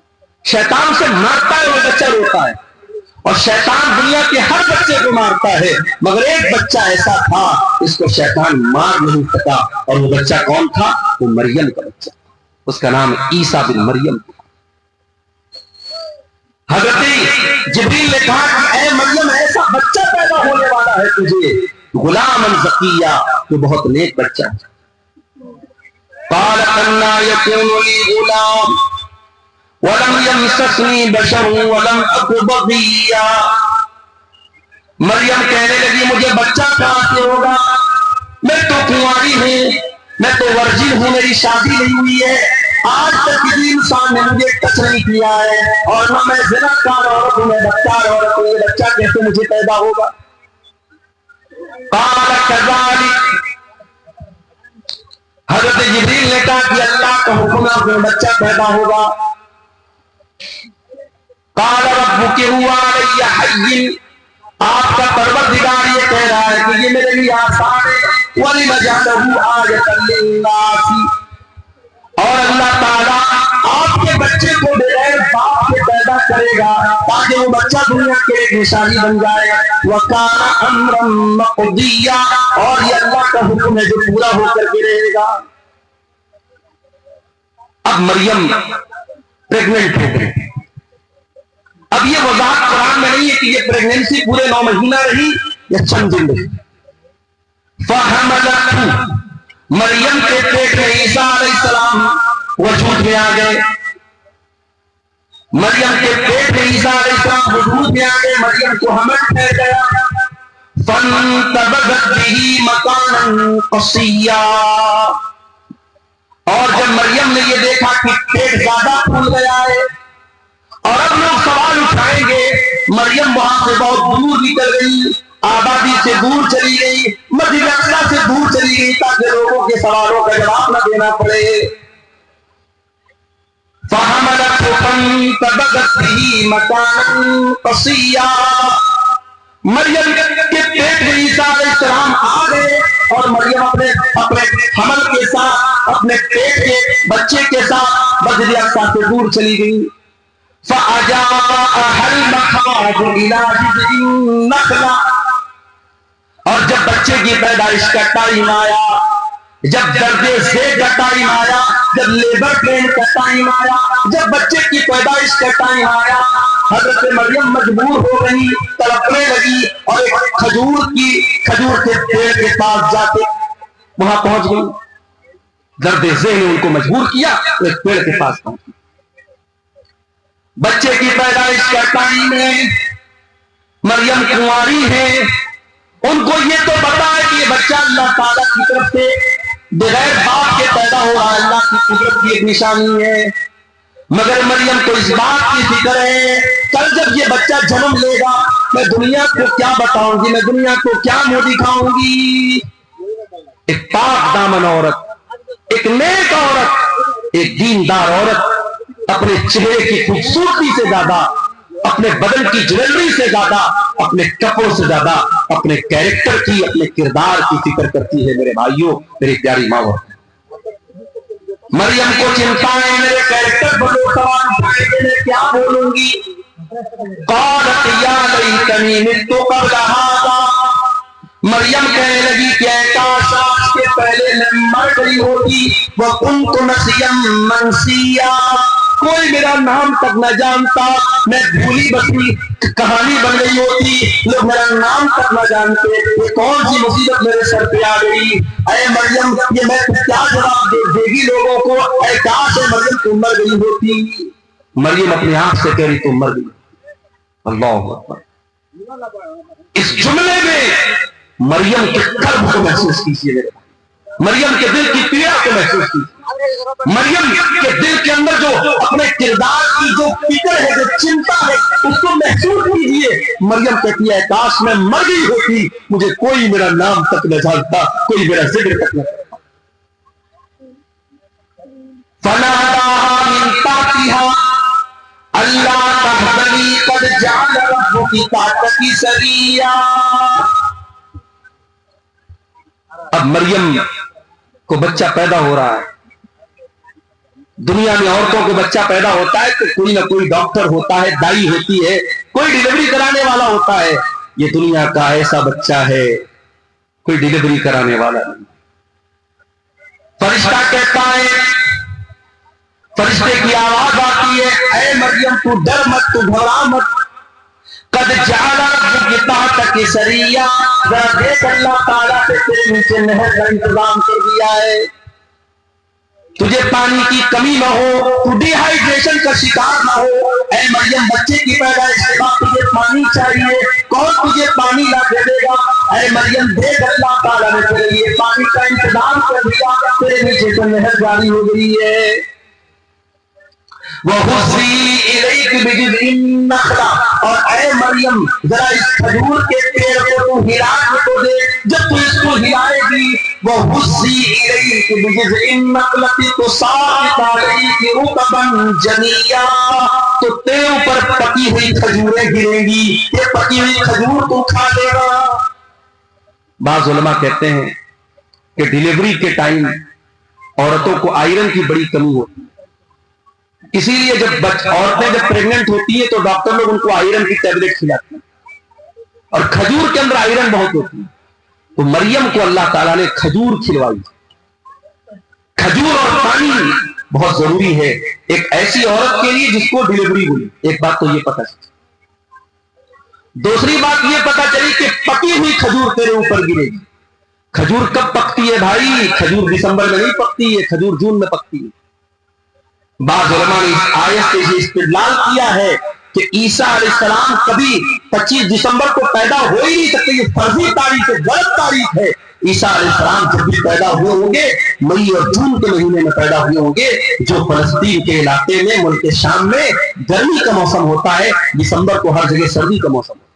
شیطان اسے مارتا ہے اور بچہ روتا ہے، اور شیطان دنیا کے ہر بچے کو مارتا ہے، مگر ایک بچہ ایسا تھا اس کو شیطان مار نہیں سکا، اور وہ بچہ کون تھا؟ وہ مریم کا بچہ، اس کا نام عیسیٰ بن مریم۔ حضرت جبریل نے کہا کہ اے مریم ایسا بچہ پیدا ہونے والا ہے تجھے، غلاما زکیہ، تو بہت نیک بچہ ہے۔ قال انا یکون لی غلام ولم یمسسنی بشر ولم اک بغیا، مریم کہنے لگی مجھے بچہ کہاں سے ہوگا، میں تو کنواری ہوں، میں تو ورجن ہوں، میری شادی نہیں ہوئی ہے، آج تک کسی انسان نے مجھے ٹچ نہیں کیا ہے، اور نہ میں زناکار عورت ہوں، میں بدکار عورت ہوں، یہ بچہ کیسے مجھے پیدا ہوگا؟ قال كذلك، حضرت جبریل نے کہا کہ اللہ کا حکم ہے کہ بچہ پیدا ہوگا۔ قال ربك هو علي حي، آپ کا پروردگار یہ کہہ رہا ہے کہ یہ میرے لیے آسان ہے، وَلِنَجْعَلَهُ آيَةً لِلنَّاسِ، اور اللہ تعالیٰ آپ کے بچے کو بغیر باپ کے پیدا کرے گا تاکہ وہ بچہ دنیا کے ایک نشانی بن جائے، وَكَانَ أَمْرًا مَقْضِيًّا، اور یہ اللہ کا حکم ہے جو پورا ہو کر کے رہے گا۔ اب مریم پریگننٹ ہو گئی، اب یہ وضاحت قرآن میں نہیں ہے کہ یہ پریگننسی پورے 9 مہینہ رہی یا چند دن رہی، فحملته، مریم کے پیٹ میں عیسیٰ علیہ السلام وجود میں آ گئے، مریم کے پیٹ میں عیسیٰ علیہ السلام وجود میں آ گئے، مریم کو حمل ٹھہر گیا، فانتبذت به مکانا قصیا، اور جب مریم نے یہ دیکھا کہ پیٹ زیادہ پھول گیا ہے اور اب لوگ سوال اٹھائیں گے، مریم وہاں سے بہت دور نکل گئی، آبادی سے دور چلی گئی، مسجد اقصی سے دور چلی گئی تاکہ لوگوں کے سوالوں کا جواب نہ دینا پڑے۔ فحملته فانتبذت به مکانا قصیا، مریم کے پیٹ میں عیسیٰ علیہ السلام آ گئے اور مریم اپنے حمل کے ساتھ، اپنے پیٹ کے بچے کے ساتھ مسجد اقصی سے دور چلی گئی۔ فَأَجَاءَهَا الْمَخَاضُ إِلَىٰ جِذْعِ النَّخْلَةِ، اور جب بچے کی پیدائش کا ٹائم آیا، جب درد ذیل کا ٹائم آیا، جب لیبر پین کا ٹائم آیا، جب بچے کی پیدائش کا ٹائم آیا، حضرت مریم مجبور ہو گئی، تڑپنے لگی اور ایک کھجور کے پیڑ کے پاس جا کے وہاں پہنچ گئی۔ درد ذیل نے ان کو مجبور کیا، ایک پیڑ کے پاس پہنچ گئی۔ بچے کی پیدائش کا ٹائم ہے، مریم کنواری ہے، ان کو یہ تو پتا ہے کہ یہ بچہ اللہ تعالیٰ کی طرف سے بغیر باپ کے پیدا ہو رہا ہے، اللہ کی قدرت کی ایک نشانی ہے، مگر مریم کو اس بات کی فکر ہے کل جب یہ بچہ جنم لے گا میں دنیا کو کیا بتاؤں گی، میں دنیا کو کیا منہ دکھاؤں گی۔ ایک پاک دامن عورت، ایک نیک عورت، ایک دیندار عورت اپنے چہرے کی خوبصورتی سے زیادہ، اپنے بدن کی جویلری سے زیادہ، اپنے کپڑوں سے زیادہ اپنے کیریکٹر کی، اپنے کردار کی فکر کرتی ہے۔ میرے بھائیوں، میری پیاری ماں، مریم کو چنتا ہے میرے کیریکٹر پر لوگ سوال اٹھائیں گے، میں کیا بولوں گی؟ قالت یا لیتنی مت قبل ھذا، مریم کہنے لگی کہ اے کاش آج کے پہلے میں مر گئی ہوتی، وکنت نسیا منسیا، کوئی میرا نام تک نہ جانتا، میں بھولی بسری کہانی بن گئی ہوتی، لوگ میرا نام تک نہ جانتے، یہ کون سی مصیبت میرے سر پہ آ گئی؟ اے مریم، یہ میں کیا جواب دے گی لوگوں کو؟ اے کاش ہے مریم تم مر گئی ہوتی۔ مریم اپنی آنکھ سے کہہ رہی تم مر گئی۔ اللہ اکبر، اس جملے میں مریم کے قلب کو محسوس کیجیے، مریم کے دل کی پیڑا کو محسوس کیجیے، مریم کے دل کے اندر جو اپنے کردار کی جو فکر ہے، جو چنتا ہے، اس کو محسوس کیجیے۔ مریم کہتی ہے کاش میں مر گئی ہوتی، مجھے کوئی میرا نام تک نہ جانتا، کوئی میرا ذکر تک نہ کرتا۔ فناداها من تحتها الا تحزني قد جعل ربك تحتك سريا، اب مریم کو بچہ پیدا ہو رہا ہے۔ دنیا میں عورتوں کو بچہ پیدا ہوتا ہے تو کوئی نہ کوئی ڈاکٹر ہوتا ہے، دائی ہوتی ہے، کوئی ڈیلیوری کرانے والا ہوتا ہے۔ یہ دنیا کا ایسا بچہ ہے، کوئی ڈیلیوری کرانے والا نہیں۔ فرشتہ کہتا ہے، فرشتے کی آواز آتی ہے، اے مریم تو ڈر مت، تو گھبرا مت، قد جعل ربک تحتک سریا، ذرا دیکھ اللہ تعالیٰ سے تیرے نیچے نہر کا انتظام کر دیا ہے، تجھے پانی کی کمی نہ ہو، تو ڈی ہائیڈریشن کا شکار نہ ہو۔ اے مریم، بچے کی پیدائش کے بعد تجھے پانی چاہیے، کون تجھے پانی لا کے دے گا؟ اے مریم دیکھ اللہ تعالیٰ نے تیرے لیے پانی کا انتظام کر دیا، تیرے نیچے تو نہر جاری ہو گئی ہے۔ وَهُزِّي إِلَيْكِ بِجِذْعِ النَّخْلَةِ، اور اے مریم ذرا اس کھجور کے پیڑ کو تو ہلا کے تو دے، جب تو اس کو ہلائے گی، وَهُزِّي إِلَيْكِ بِجِذْعِ النَّخْلَةِ تُسَاقِطْ عَلَيْكِ رُطَبًا جَنِيًّا، تو تیرے اوپر پکی ہوئی کھجوریں گریں گی، یہ پکی ہوئی کھجور تو کھا لے گا۔ بعض علماء کہتے ہیں کہ ڈیلیوری کے ٹائم عورتوں کو آئرن کی بڑی کمی ہوتی ہے، اسی لیے جب عورتیں جب پریگننٹ ہوتی ہیں تو ڈاکٹر لوگ ان کو آئرن کی ٹیبلٹ کھلاتے ہیں، اور کھجور کے اندر آئرن بہت ہوتی ہے، تو مریم کو اللہ تعالیٰ نے کھجور کھلوائی۔ کھجور اور پانی بہت ضروری ہے ایک ایسی عورت کے لیے جس کو ڈیلیوری ہوئی۔ ایک بات تو یہ پتہ چلی، دوسری بات یہ پتہ چلی کہ پکی ہوئی کھجور تیرے اوپر گرے گی، کھجور کب پکتی ہے بھائی؟ کھجور دسمبر میں نہیں پکتی ہے، کھجور جون میں پکتی ہے۔ بعض علماء نے اس آیت سے یہ استدلال کیا ہے کہ عیسیٰ علیہ السلام کبھی 25 دسمبر کو پیدا ہو ہی نہیں سکتے، یہ فرضی تاریخ ہے، غلط تاریخ ہے۔ عیسیٰ علیہ السلام جب بھی پیدا ہوئے ہوں گے مئی اور جون کے مہینے میں پیدا ہوئے ہوں گے، جو فلسطین کے علاقے میں ملک شام میں گرمی کا موسم ہوتا ہے، دسمبر کو ہر جگہ سردی کا موسم ہوتا ہے۔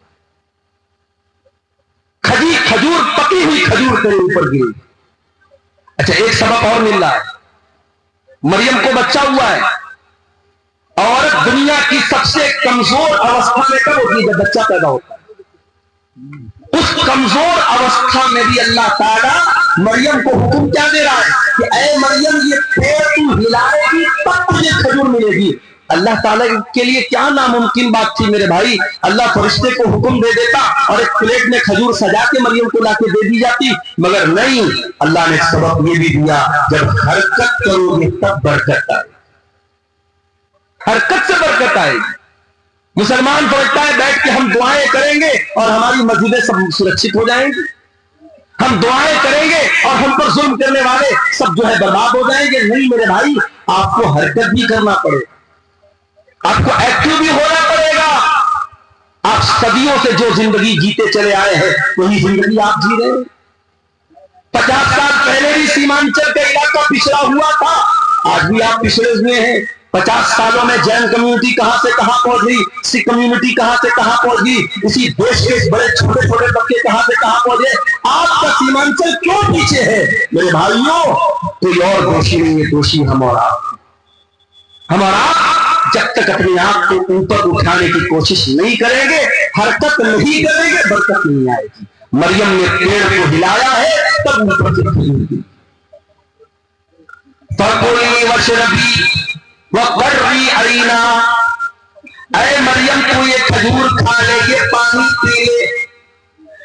کھجور پکی ہوئی کھجور تیرے اوپر گری۔ اچھا ایک سبق اور مل رہا ہے، مریم کو بچہ ہوا ہے، عورت دنیا کی سب سے کمزور اوستھا میں کب ہوتی ہے؟ جب بچہ پیدا ہوتا ہے۔ اس کمزور اوستھا میں بھی اللہ تعالیٰ مریم کو حکم کیا دے رہا ہے کہ اے مریم یہ پیڑ تو ہلائے گی تب تجھے کھجور ملے گی۔ اللہ تعالیٰ کے لیے کیا ناممکن بات تھی میرے بھائی؟ اللہ فرشتے کو حکم دے دیتا اور ایک پلیٹ میں کھجور سجا کے مریم کو لا کے دے دی جاتی، مگر نہیں، اللہ نے سبق یہ بھی دیا جب حرکت کرو گے تب برکت آئے، حرکت سے برکت آئے گی۔ مسلمان سمجھتا ہے بیٹھ کے ہم دعائیں کریں گے اور ہماری مسجدیں سب سرکشت ہو جائیں گی، ہم دعائیں کریں گے اور ہم پر ظلم کرنے والے سب جو ہے برباد ہو جائیں گے۔ نہیں میرے بھائی، آپ کو حرکت بھی کرنا پڑے گا، آپ کو ایکٹیو بھی ہونا پڑے گا۔ آپ صدیوں سے جو زندگی جیتے چلے آئے ہیں وہی زندگی آپ جی رہے ہیں۔ 50 سال پہلے بھی سیمانچل کا علاقہ پچھڑا ہوا تھا، آج بھی آپ پچھڑے ہوئے ہیں۔ 50 سالوں میں جین کمیونٹی کہاں سے کہاں پہنچ گئی، سکھ کمیونٹی کہاں سے کہاں پہنچ گئی، اسی دیش کے بڑے چھوٹے چھوٹے طبقے کہاں سے کہاں پہنچ گئے۔ آپ کا سیمانچل کیوں پیچھے ہے میرے بھائیوں؟ کوئی اور دوشی نہیں ہے، دوشی ہم اور آپ۔ ہم اور آپ جب تک اپنے آپ کو اوپر اٹھانے کی کوشش نہیں کریں گے، حرکت نہیں کریں گے، برکت نہیں آئے گی۔ مریم نے پیڑ کو ہلایا ہے تب اوپر سے کھجور گری۔ فَكُلِي وَاشْرَبِي وَقَرِّي عَيْنًا، اے مریم تو یہ کھجور کھا لے، یہ پانی پی لے،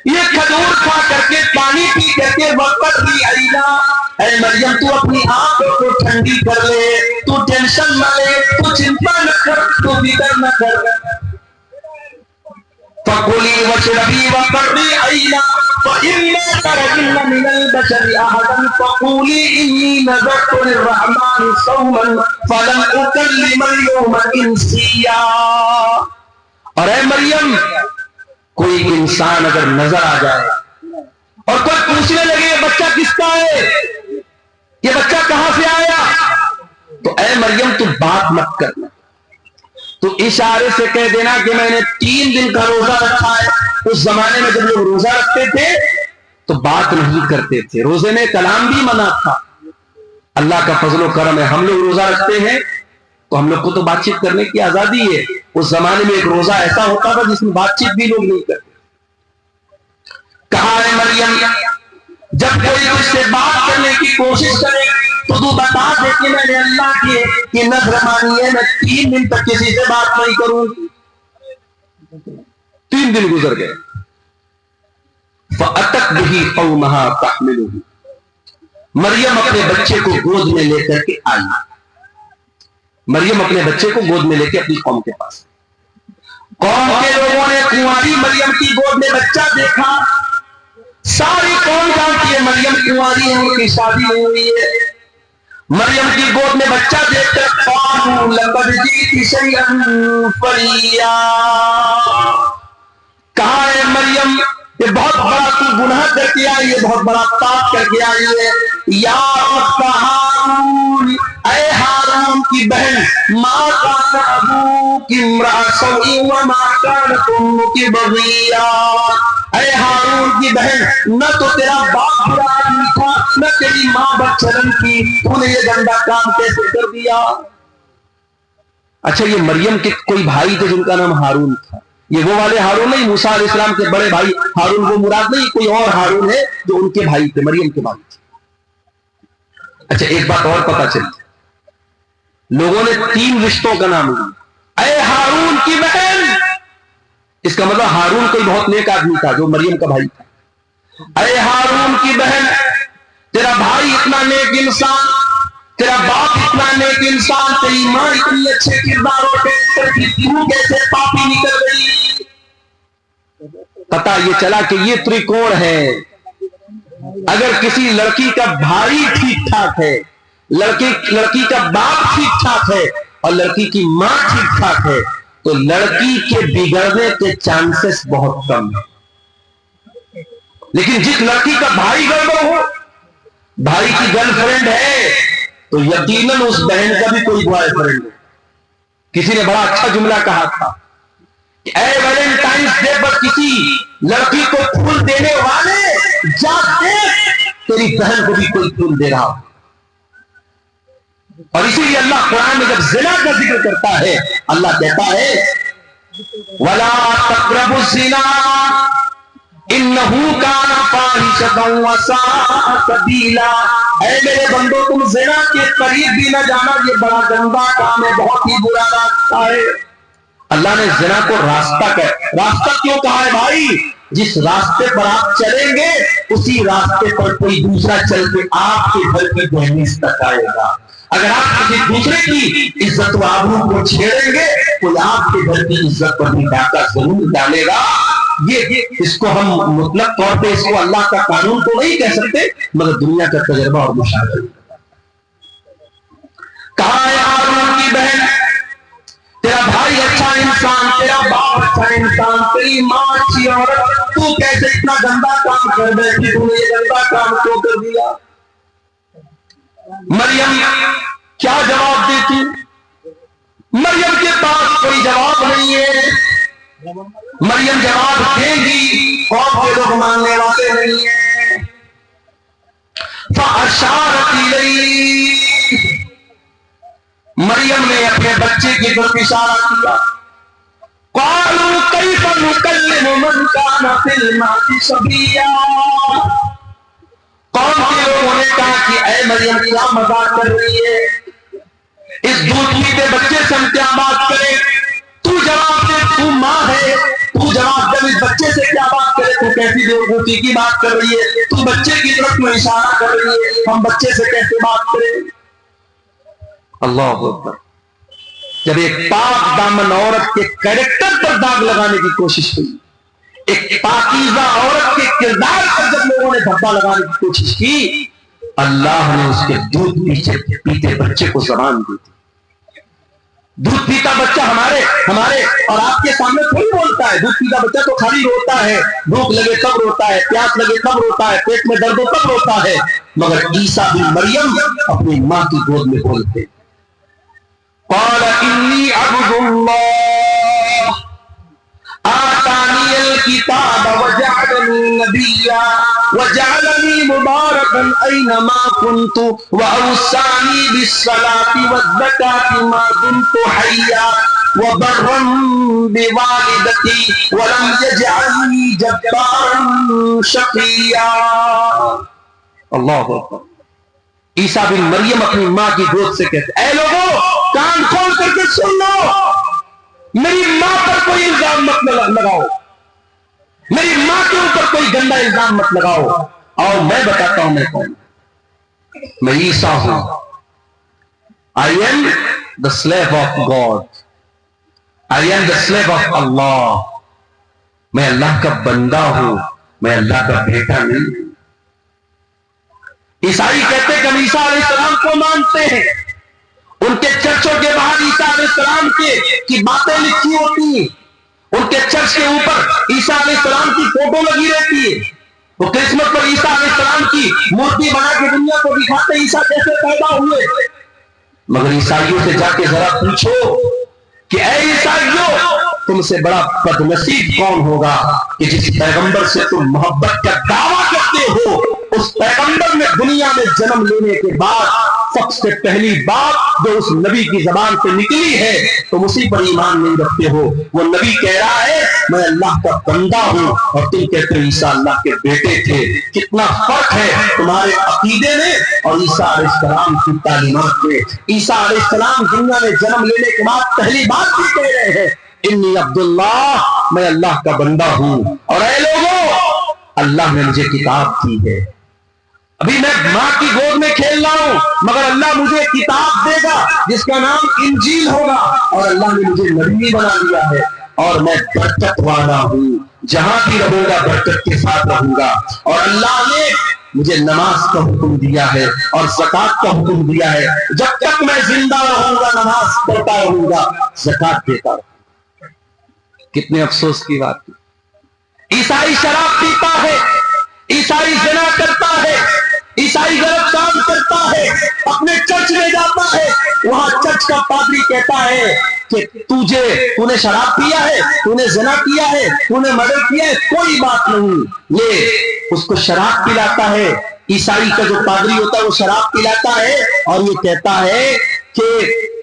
یہ کھجور کھا کر کے پانی پی کر کے وَقَرِّي عَيْنًا، اے مریم تو اپنی آنکھوں کو ٹھنڈی کر لے، تو ٹینشن نہ لے، تو چنتا نہ کر، تو فکر نہ کر۔ فَكُلِي وَاشْرَبِي وَقَرِّي عَيْنًا فَإِمَّا تَرَيِنَّ مِنَ الْبَشَرِ أَحَدًا فَقُولِي إِنِّي نَذَرْتُ لِلرَّحْمَنِ صَوْمًا فَلَنْ أُكَلِّمَ الْيَوْمَ إِنسِيًّا۔ اور اے مریم، کوئی انسان اگر نظر آ جائے اور کوئی پوچھنے لگے یہ بچہ کس کا ہے، یہ بچہ کہاں سے آیا، تو اے مریم تو بات مت کرنا، تو اشارے سے کہہ دینا کہ میں نے 3 دن کا روزہ رکھا ہے۔ اس زمانے میں جب لوگ روزہ رکھتے تھے تو بات نہیں کرتے تھے، روزے میں کلام بھی منع تھا۔ اللہ کا فضل و کرم ہے، ہم لوگ روزہ رکھتے ہیں تو ہم لوگ کو تو بات چیت کرنے کی آزادی ہے۔ اس زمانے میں ایک روزہ ایسا ہوتا تھا جس میں بات چیت بھی لوگ نہیں کرتے۔ کہا ہے مریم جب کوئی تجھ سے بات کرنے کی کوشش کرے تو تو بتا دے کہ میں نے اللہ کی نظر مانی ہے، میں 3 دن تک کسی سے بات نہیں کروں۔ 3 دن گزر گئے۔ فَأَتَتْ بِهِ قَوْمَهَا تَحْمِلُهُ، مریم اپنے بچے کو گود میں لے کر کے آئی، مریم اپنے بچے کو گود میں لے کے اپنی قوم کے پاس۔ قوم کے لوگوں نے کنواری مریم کی گود میں بچہ دیکھا، ساری قوم جانتی ہے مریم کنواری ہے، ان کی شادی ہوئی ہے۔ مریم کی گود میں بچہ دیکھ کر قالوا لقد جئت شیئا فریا، کہا ہے مریم یہ بہت بڑا تو گناہ کر کے آئی ہے، بہت بڑا پاپ کر کے آئی ہے۔ یا اخت ہارون، اے ہارون کی بہن، ما کان ابوک امرأ سوء وما کانت امک بغیا، اے ہارون کی بہن نہ تو تیرا باپ برا آدمی تھا نہ تیری ماں بدچلن تھی، تو نے یہ گندا کام کیسے کر دیا؟ اچھا یہ مریم کے کوئی بھائی تھے جن کا نام ہارون تھا، یہ وہ والے ہارون نہیں، موسیٰ علیہ السلام کے بڑے بھائی ہارون وہ مراد نہیں، کوئی اور ہارون ہے جو ان کے بھائی تھے، مریم کے بھائی تھے۔ اچھا ایک بات اور پتا چلی، لوگوں نے 3 رشتوں کا نام لیا، اے ہارون کی بہن، اس کا مطلب ہارون کوئی بہت نیک آدمی تھا جو مریم کا بھائی تھا۔ اے ہارون کی بہن، تیرا بھائی اتنا نیک انسان، تیرا باپ اتنا نیک انسان، تیری ماں اتنی اچھے کرداروں کے تو کیسے پاپی نکل گئی؟ پتا یہ چلا کہ یہ تریکوڑ ہے، اگر کسی لڑکی کا بھائی ٹھیک ٹھاک ہے، لڑکی کا باپ ٹھیک ٹھاک ہے اور لڑکی کی ماں ٹھیک ٹھاک ہے تو لڑکی کے بگڑنے کے چانسز بہت کم ہیں۔ لیکن جس لڑکی کا بھائی گڑبڑ ہو، بھائی کی گرل فرینڈ ہے تو یقیناً اس بہن کا بھی کوئی بوائے فرینڈ ہے۔ کسی نے بڑا اچھا جملہ کہا تھا کہ اے ویلنٹائنس ڈے پر کسی لڑکی کو پھول دینے والے جا دیکھ تیری بہن کو بھی کوئی پھول دے رہا ہو۔ اور اسی لیے اللہ قرآن میں جب زنا کا ذکر کرتا ہے اللہ کہتا ہے وَلَا تَقْرَبُوا الزِّنَا إِنَّهُ كَانَ فَاحِشَةً وَسَاءَ سَبِيلًا۔ اے میرے بندو تم زنا کے قریب بھی نہ جانا، یہ بڑا گندا کام ہے، بہت ہی برا راستہ ہے۔ اللہ نے زنا کو راستہ کہا۔ راستہ کیوں کہا ہے بھائی؟ جس راستے پر آپ چلیں گے اسی راستے پر کوئی دوسرا چل کے آپ کے گھر کی دہلیز تک آئے گا۔ اگر آپ کسی دوسرے کی عزت و آبرو کو چھیڑیں گے کوئی آپ کے گھر کی عزت پر بھی ڈاکہ ضرور ڈالے گا۔ یہ اس کو ہم مطلق طور پہ اس کو اللہ کا قانون تو نہیں کہہ سکتے مگر دنیا کا تجربہ اور مشاہدہ۔ کہا ہے ہارون کی بہن تیرا بھائی اچھا انسان، تیرا باپ اچھا انسان، تیری ماں اچھی عورت، تو کیسے اتنا گندا کام کر بیٹھی، تو نے یہ گندا کام کیوں کر دیا؟ مریم کیا جواب دیتی؟ مریم کے پاس کوئی جواب نہیں ہے۔ مریم جواب دے گی، قوم کے لوگ ماننے والے نہیں ہیں۔ فَأَشَارَتْ إِلَيْهِ، مریم نے اپنے بچے کی طرف اشارہ کیا۔ قَالُوا كَيْفَ نُكَلِّمُ مَنْ كَانَ فِي الْمَهْدِ صَبِيًّا۔ قوم کے لوگوں نے کہا کہ اے مریم کیا مذاق کر رہی ہے، اس دودھ پیتے بچے سے ہم کیا بات کریں؟ تو جواب دے، تو ماں ہے، تو جواب دے، اس بچے سے کیا بات کرے؟ تو کیسی بیوقوفی کی بات کر رہی ہے، تو بچے کی طرف میں اشارہ کر رہی ہے، ہم بچے سے کیسے بات کریں؟ اللہ اکبر۔ جب ایک پاک دامن عورت کے کریکٹر پر داغ لگانے کی کوشش ہوئی، ایک پاکیزہ عورت کے کردار پر جب لوگوں نے دھبا لگانے کی کوشش کی، اللہ نے اس کے دودھ پیتے بچے کو زبان دی تھی۔ دودھ پیتا بچہ ہمارے اور آپ کے سامنے تھوڑی بولتا ہے۔ دودھ پیتا بچہ تو خالی روتا ہے، بھوک لگے تب روتا ہے، پیاس لگے تب روتا ہے، پیٹ میں درد ہو تب روتا ہے، مگر عیسیٰ بن مریم اپنی ماں کی گود میں بولتے قال انی عبد اللہ آتانی الکتاب وجعلنی نبیا وجعلنی مبارکا اینما کنت واوصانی بالصلاة والزکاة ما دمت حیا وبرا بوالدتی ولم یجعلنی جبارا شقیا۔ اللہ اکبر۔ عیسیٰ بن مریم اپنی ماں کی گود سے کہتے اے لوگوں کان کھول کر کے سن لو، میری ماں پر کوئی الزام مت لگاؤ، میری ماں کے اوپر کوئی گندا الزام مت لگاؤ۔ اور میں بتاتا ہوں میں کون، میں عیسیٰ ہوں۔ I am the slave of God, I am the slave of Allah۔ میں اللہ کا بندہ ہوں، میں اللہ کا بیٹا نہیں۔ عیسائی کہتے ہیں کہ ہم عیسیٰ علیہ السلام کو مانتے ہیں، ان کے چرچوں کے باہر عیسیٰ علیہ السلام کی باتیں لکھی ہوتی ہیں، ان کے چرچ کے اوپر عیسیٰ علیہ السلام کی فوٹو لگی رہتی ہے، وہ کرسمس پر عیسیٰ علیہ السلام کی مورتی بنا کے دنیا کو دکھاتے عیسیٰ کیسے پیدا ہوئے۔ مگر عیسائیوں سے جا کے ذرا پوچھو کہ اے عیسائیوں تم سے بڑا بدنصیب کون ہوگا کہ جس پیغمبر سے تم محبت کا دعویٰ کرتے ہو اس پیغمبر نے دنیا میں جنم لینے کے بعد سب سے پہلی بات جو اس نبی کی زبان سے نکلی ہے تم اسی پر ایمان نہیں رکھتے ہو۔ وہ نبی کہہ رہا ہے میں اللہ کا بندہ ہوں اور تم کہتے ہو عیسیٰ اللہ کے بیٹے تھے۔ کتنا فرق ہے تمہارے عقیدے میں اور عیسیٰ علیہ السلام کی تعلیمات میں۔ عیسیٰ علیہ السلام دنیا میں جنم لینے کے بعد پہلی بات بھی کہہ رہے ہیں انی عبداللہ، میں اللہ کا بندہ ہوں، اور اے لوگوں اللہ نے مجھے کتاب دی ہے۔ ابھی میں ماں کی گود میں کھیل رہا ہوں مگر اللہ مجھے کتاب دے گا جس کا نام انجیل ہوگا، اور اللہ نے مجھے نبی بنا دیا ہے، اور میں برکت والا ہوں، جہاں بھی رہوں گا برکت کے ساتھ رہوں گا۔ اور اللہ نے مجھے نماز کا حکم دیا ہے اور زکات کا حکم دیا ہے. جب تک میں زندہ رہوں گا نماز پڑھتا رہوں گا, زکات دیتا رہوں گا. کتنے افسوس کی بات ہے. عیسائی شراب پیتا ہے, عیسائی زنا کرتا ہے, عیسائی غلط کام کرتا ہے, اپنے چرچ میں جاتا ہے, وہاں چرچ کا پادری کہتا ہے کہ تو نے شراب پیا ہے, تو نے زنا کیا ہے, تو نے مرڈر کیا ہے, کوئی بات نہیں. یہ اس کو شراب پلاتا ہے. عیسائی کا جو پادری ہوتا ہے وہ شراب پلاتا ہے اور یہ کہتا ہے کہ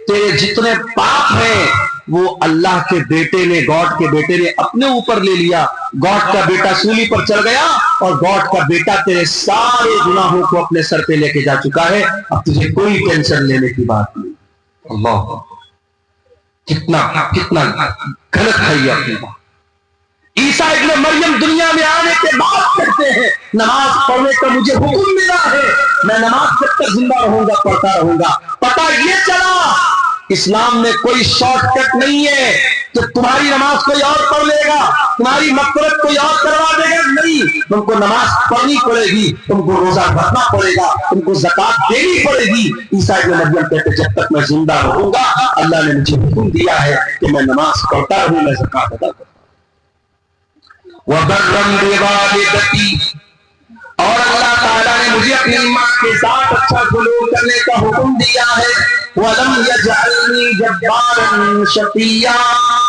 تیرے جتنے پاپ ہیں وہ اللہ کے بیٹے نے, گاڈ کے بیٹے نے اپنے اوپر لے لیا. گاڈ کا بیٹا سولی پر چڑھ گیا اور گاڈ کا بیٹا تیرے سارے گناہوں کو اپنے سر پہ لے کے جا چکا ہے. اب تجھے کوئی ٹینشن لینے کی بات نہیں. اللہ, کتنا غلط ہے یہ اپنی بات. عیسیٰ ابن مریم دنیا میں آنے کے بعد کہتے ہیں نماز پڑھنے کا مجھے حکم ملا ہے, میں نماز جب تک زندہ رہوں گا پڑھتا رہوں گا. پتہ یہ چلا اسلام میں کوئی شارٹ کٹ نہیں ہے کہ تمہاری نماز کوئی اور پڑھ لے گا, تمہاری مغفرت کوئی اور کروا دے گا. نہیں, تم کو نماز پڑھنی پڑے گی, تم کو روزہ رکھنا پڑے گا, تم کو زکات دینی پڑے گی. عیسیٰ ابن مریم کہتے جب تک میں زندہ رہوں گا اللہ نے مجھے حکم دیا ہے کہ میں نماز پڑھتا رہوں, میں زکات ادا کروں. وَبَرًّا بِوَالِدَتِي, اور اللہ تعالیٰ نے مجھے اپنی ماں کے ساتھ اچھا سلوک کرنے کا حکم دیا ہے. وَلَمْ يَجْعَلْنِي جَبَّارًا شَقِيًّا,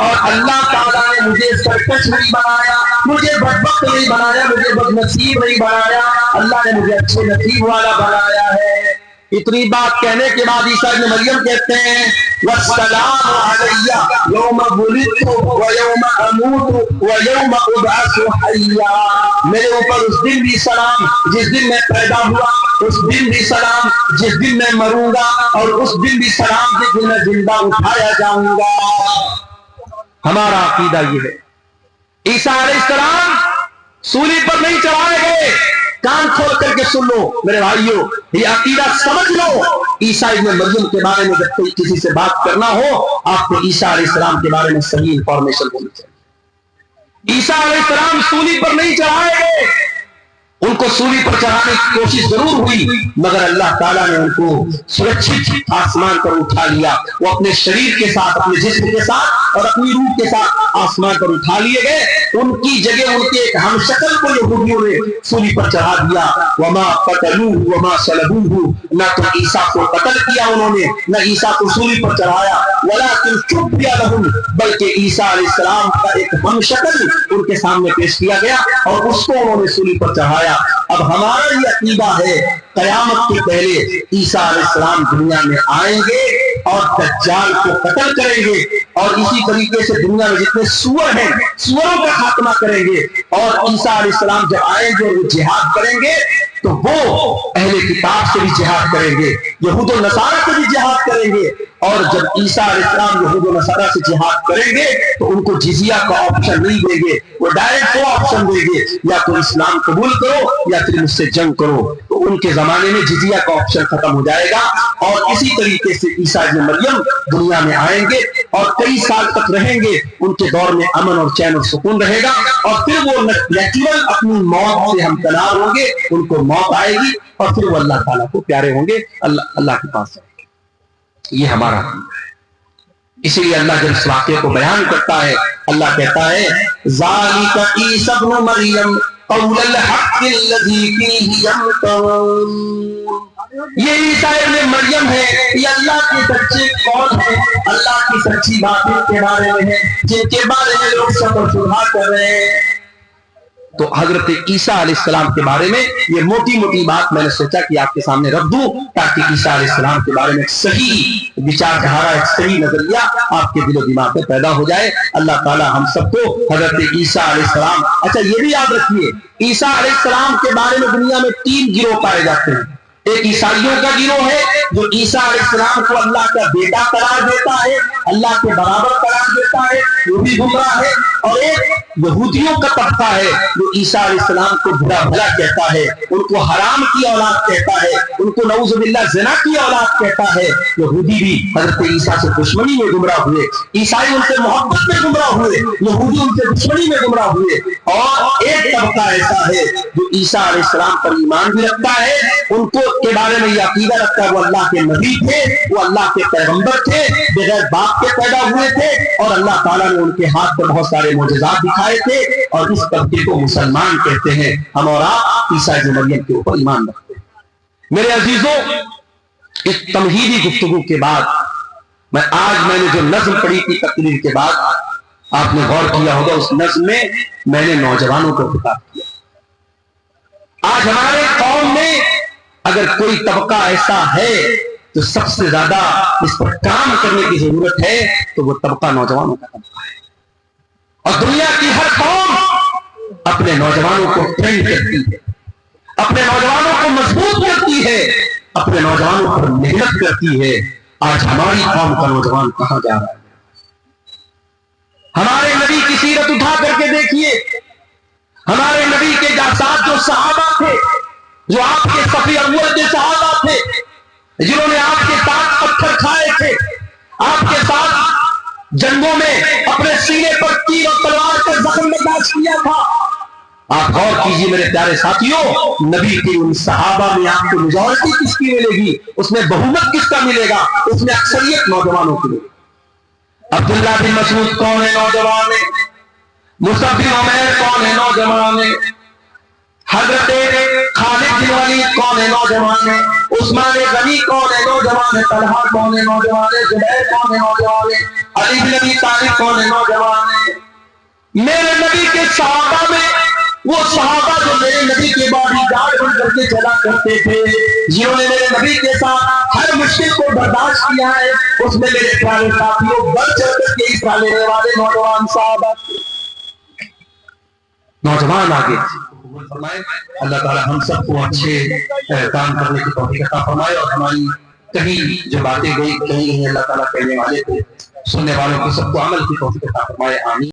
اور اللہ تعالیٰ نے مجھے سرکش نہیں بنایا, مجھے بدبخت نہیں بنایا, مجھے بدنصیب نہیں بنایا, اللہ نے مجھے اچھے نصیب والا بنایا ہے. اتنی بات کہنے کے بعد عیسیٰ ابن مریم کہتے ہیں وَالسَّلَامُ عَلَيَّ يَوْمَ وُلِدتُّ وَيَوْمَ أَمُوتُ وَيَوْمَ أُبْعَثُ حَيًّا, میرے اوپر اس دن بھی سلام جس دن میں پیدا ہوا, اس دن بھی سلام جس دن میں مروں گا, اور اس دن بھی سلام جس دن میں زندہ اٹھایا جاؤں گا. ہمارا عقیدہ یہ ہے عیسیٰ علیہ السلام سولی پر نہیں چڑھائے گئے. کان کھول کر کے سن لو میرے بھائیوں, یہ عقیدہ سمجھ لو. عیسیٰ ابن مریم کے بارے میں جب کوئی کسی سے بات کرنا ہو آپ کو عیسیٰ علیہ السلام کے بارے میں صحیح انفارمیشن ہونی چاہیے. عیسیٰ علیہ السلام سولی پر نہیں چڑھائے گئے, ان کو سولی پر چڑھانے کی کوشش ضرور ہوئی مگر اللہ تعالیٰ نے ان کو سرکشت آسمان پر اٹھا لیا. وہ اپنے شریر کے ساتھ, اپنے جسم کے ساتھ اور اپنی روح کے ساتھ آسمان پر اٹھا لیے گئے. ان کی جگہ ان کے ایک ہم شکل کو یہودیوں نے سولی پر چڑھا دیا. وما قتلوه وما صلبوه, نہ تو عیسیٰ کو قتل کیا انہوں نے, نہ عیسیٰ کو سولی پر چڑھایا. ولکن شبیہ لهم, بلکہ عیسیٰ علیہ السلام کا ایک ہم شکل ان کے سامنے پیش کیا گیا اور اس کو انہوں نے سولی پر چڑھایا. اب ہمارا یہ عقیدہ ہے قیامت کے پہلے عیسیٰ علیہ السلام دنیا میں آئیں گے اور دجال کو قتل کریں گے, اور اسی طریقے سے دنیا میں جتنے سور ہیں سوروں کا خاتمہ کریں گے. اور عیسیٰ علیہ السلام جب آئیں گے اور وہ جہاد کریں گے تو وہ اہل کتاب سے بھی جہاد کریں گے, یہود و نصارہ سے بھی جہاد کریں گے. اور جب عیسیٰ علیہ السلام یہود و نصارہ سے جہاد کریں گے تو ان کو جزیہ کا آپشن نہیں دیں گے, وہ ڈائریکٹ وہ آپشن دیں گے یا تو اسلام قبول کرو یا پھر مجھ سے جنگ کرو. تو ان کے زمانے میں جزیہ کا آپشن ختم ہو جائے گا. اور اسی طریقے سے عیسیٰ ابن مریم دنیا میں آئیں گے اور کئی سال تک رہیں گے, ان کے دور میں امن اور چین اور سکون رہے گا, اور پھر وہ نیچرل اپنی موت سے ہمکنار ہوں گے, ان کو موت آئے گی اور پھر وہ اللہ تعالیٰ کو پیارے ہوں گے, اللہ کے پاس آئیں گے. یہ ہمارا ہے. اسی لیے اللہ جب اس واقعے کو بیان کرتا ہے اللہ کہتا ہے ذالک عیسی ابن مریم قول الحق الذی فیہ یمترون, یہ عیسیٰ ابن مریم ہے, یہ اللہ کے سچے قول ہے, اللہ کی سچی باتیں کے بارے میں ہے جن کے بارے میں لوگ شک و شبہ کر رہے ہیں. تو حضرت عیسیٰ علیہ السلام کے بارے میں یہ موٹی موٹی بات میں نے سوچا کہ آپ کے سامنے رکھ دوں تاکہ عیسیٰ علیہ السلام کے بارے میں ایک صحیح وچار دھارا, ایک صحیح نظریہ آپ کے دل و دماغ میں پیدا ہو جائے. اللہ تعالیٰ ہم سب کو حضرت عیسیٰ علیہ السلام, اچھا یہ بھی یاد رکھیے عیسیٰ علیہ السلام کے بارے میں دنیا میں 3 گروہ پائے جاتے ہیں. ایک عیسائیوں کا گروہ ہے جو عیسیٰ علیہ السلام کو اللہ کا بیٹا قرار دیتا ہے, اللہ کے برابر قرار دیتا ہے, وہ بھی گمراہ ہے. اور ایک یہودیوں کا طبقہ ہے جو عیسیٰ علیہ السلام کو برا بھلا کہتا ہے, ان کو حرام کی اولاد کہتا ہے, ان کو نعوذ باللہ زنا کی اولاد کہتا ہے. یہودی بھی حضرت عیسیٰ سے دشمنی میں گمراہ ہوئے, عیسائی ان سے محبت میں گمراہ ہوئے, یہودی ان سے دشمنی میں گمراہ ہوئے. اور ایک طبقہ طبقہ ایسا ہے جو عیسیٰ علیہ السلام پر ایمان بھی رکھتا ہے، ان کو کے بارے میں یہ عقیدہ رکھتا ہے وہ اللہ کے نبی تھے، وہ اللہ کے پیغمبر تھے، بغیر باپ کے پیدا ہوئے تھے، اور اللہ تعالیٰ نے ان کے ہاتھ پر بہت سارے معجزات دکھائے تھے، اور اس طبقے کو مسلمان کہتے ہیں۔ ہم اور آپ عیسیٰ ابن مریم کے اوپر ایمان رکھتے ہیں۔ میرے عزیزوں، اس تمہیدی گفتگو کے بعد آج میں نے جو نظم پڑھی تھی تقریر کے بعد، آپ نے غور کیا ہوگا اس نظم میں نے نوجوانوں کو خطاب کیا۔ آج ہمارے قوم میں اگر کوئی طبقہ ایسا ہے تو سب سے زیادہ اس پر کام کرنے کی ضرورت ہے تو وہ طبقہ نوجوانوں کا طبقہ ہے، اور دنیا کی ہر قوم اپنے نوجوانوں کو ٹرین کرتی ہے، اپنے نوجوانوں کو مضبوط کرتی ہے، اپنے نوجوانوں پر محنت کرتی ہے۔ آج ہماری قوم کا نوجوان کہاں جا رہا ہے؟ ہمارے نبی کی سیرت اٹھا کر کے دیکھیے، ہمارے نبی کے ساتھ جو صحابہ تھے، جو آپ کے صفی اول کے صحابہ تھے، جنہوں نے آپ کے ساتھ پتھر کھائے تھے، آپ کے ساتھ جنگوں میں اپنے سینے پر تیر اور تلوار کا زخم برداشت کیا تھا۔ آپ غور کیجیے میرے پیارے ساتھیوں، نبی کے ان صحابہ میں آپ کو میجورٹی کس کی ملے گی؟ اس میں بہومت کس کا ملے گا؟ اس میں اکثریت نوجوانوں کی ملے گی۔ عبداللہ بن مسعود کون ہے؟ نوجوان ہے۔ مصعب بن عمیر کون ہے؟ نوجوان ہے۔ حضرت خالد بن ولید کون ہے؟ نوجوان ہے۔ عثمان غنی کون ہے؟ نوجوان ہے۔ طلحہ کون ہے؟ نوجوان ہے۔ زبیر کون ہے؟ نوجوان ہے۔ علی بن ابی طالب کون ہے؟ نوجوان ہے۔ میرے نبی کے صحابہ میں وہ صحابہ جو میرے نبی کے باڈی گارڈ بن کر کے چلا کرتے تھے، جنہوں نے میرے نبی کے ساتھ ہر مشکل کو برداشت کیا ہے، اس میں میرے پیارے ساتھیوں بڑھ چڑھ کر کے حصہ لینے والے نوجوان صحابہ تھے، نوجوان آگے فرمائے۔ اللہ تعالی ہم سب کو اچھے کام کرنے کی توفیق عطا فرمائے، اور ہماری کہیں جو باتیں گئی کہیں اللہ تعالیٰ کہنے والے تھے، سننے والوں کو سب کو عمل کی توفیق عطا فرمائے۔ آمین۔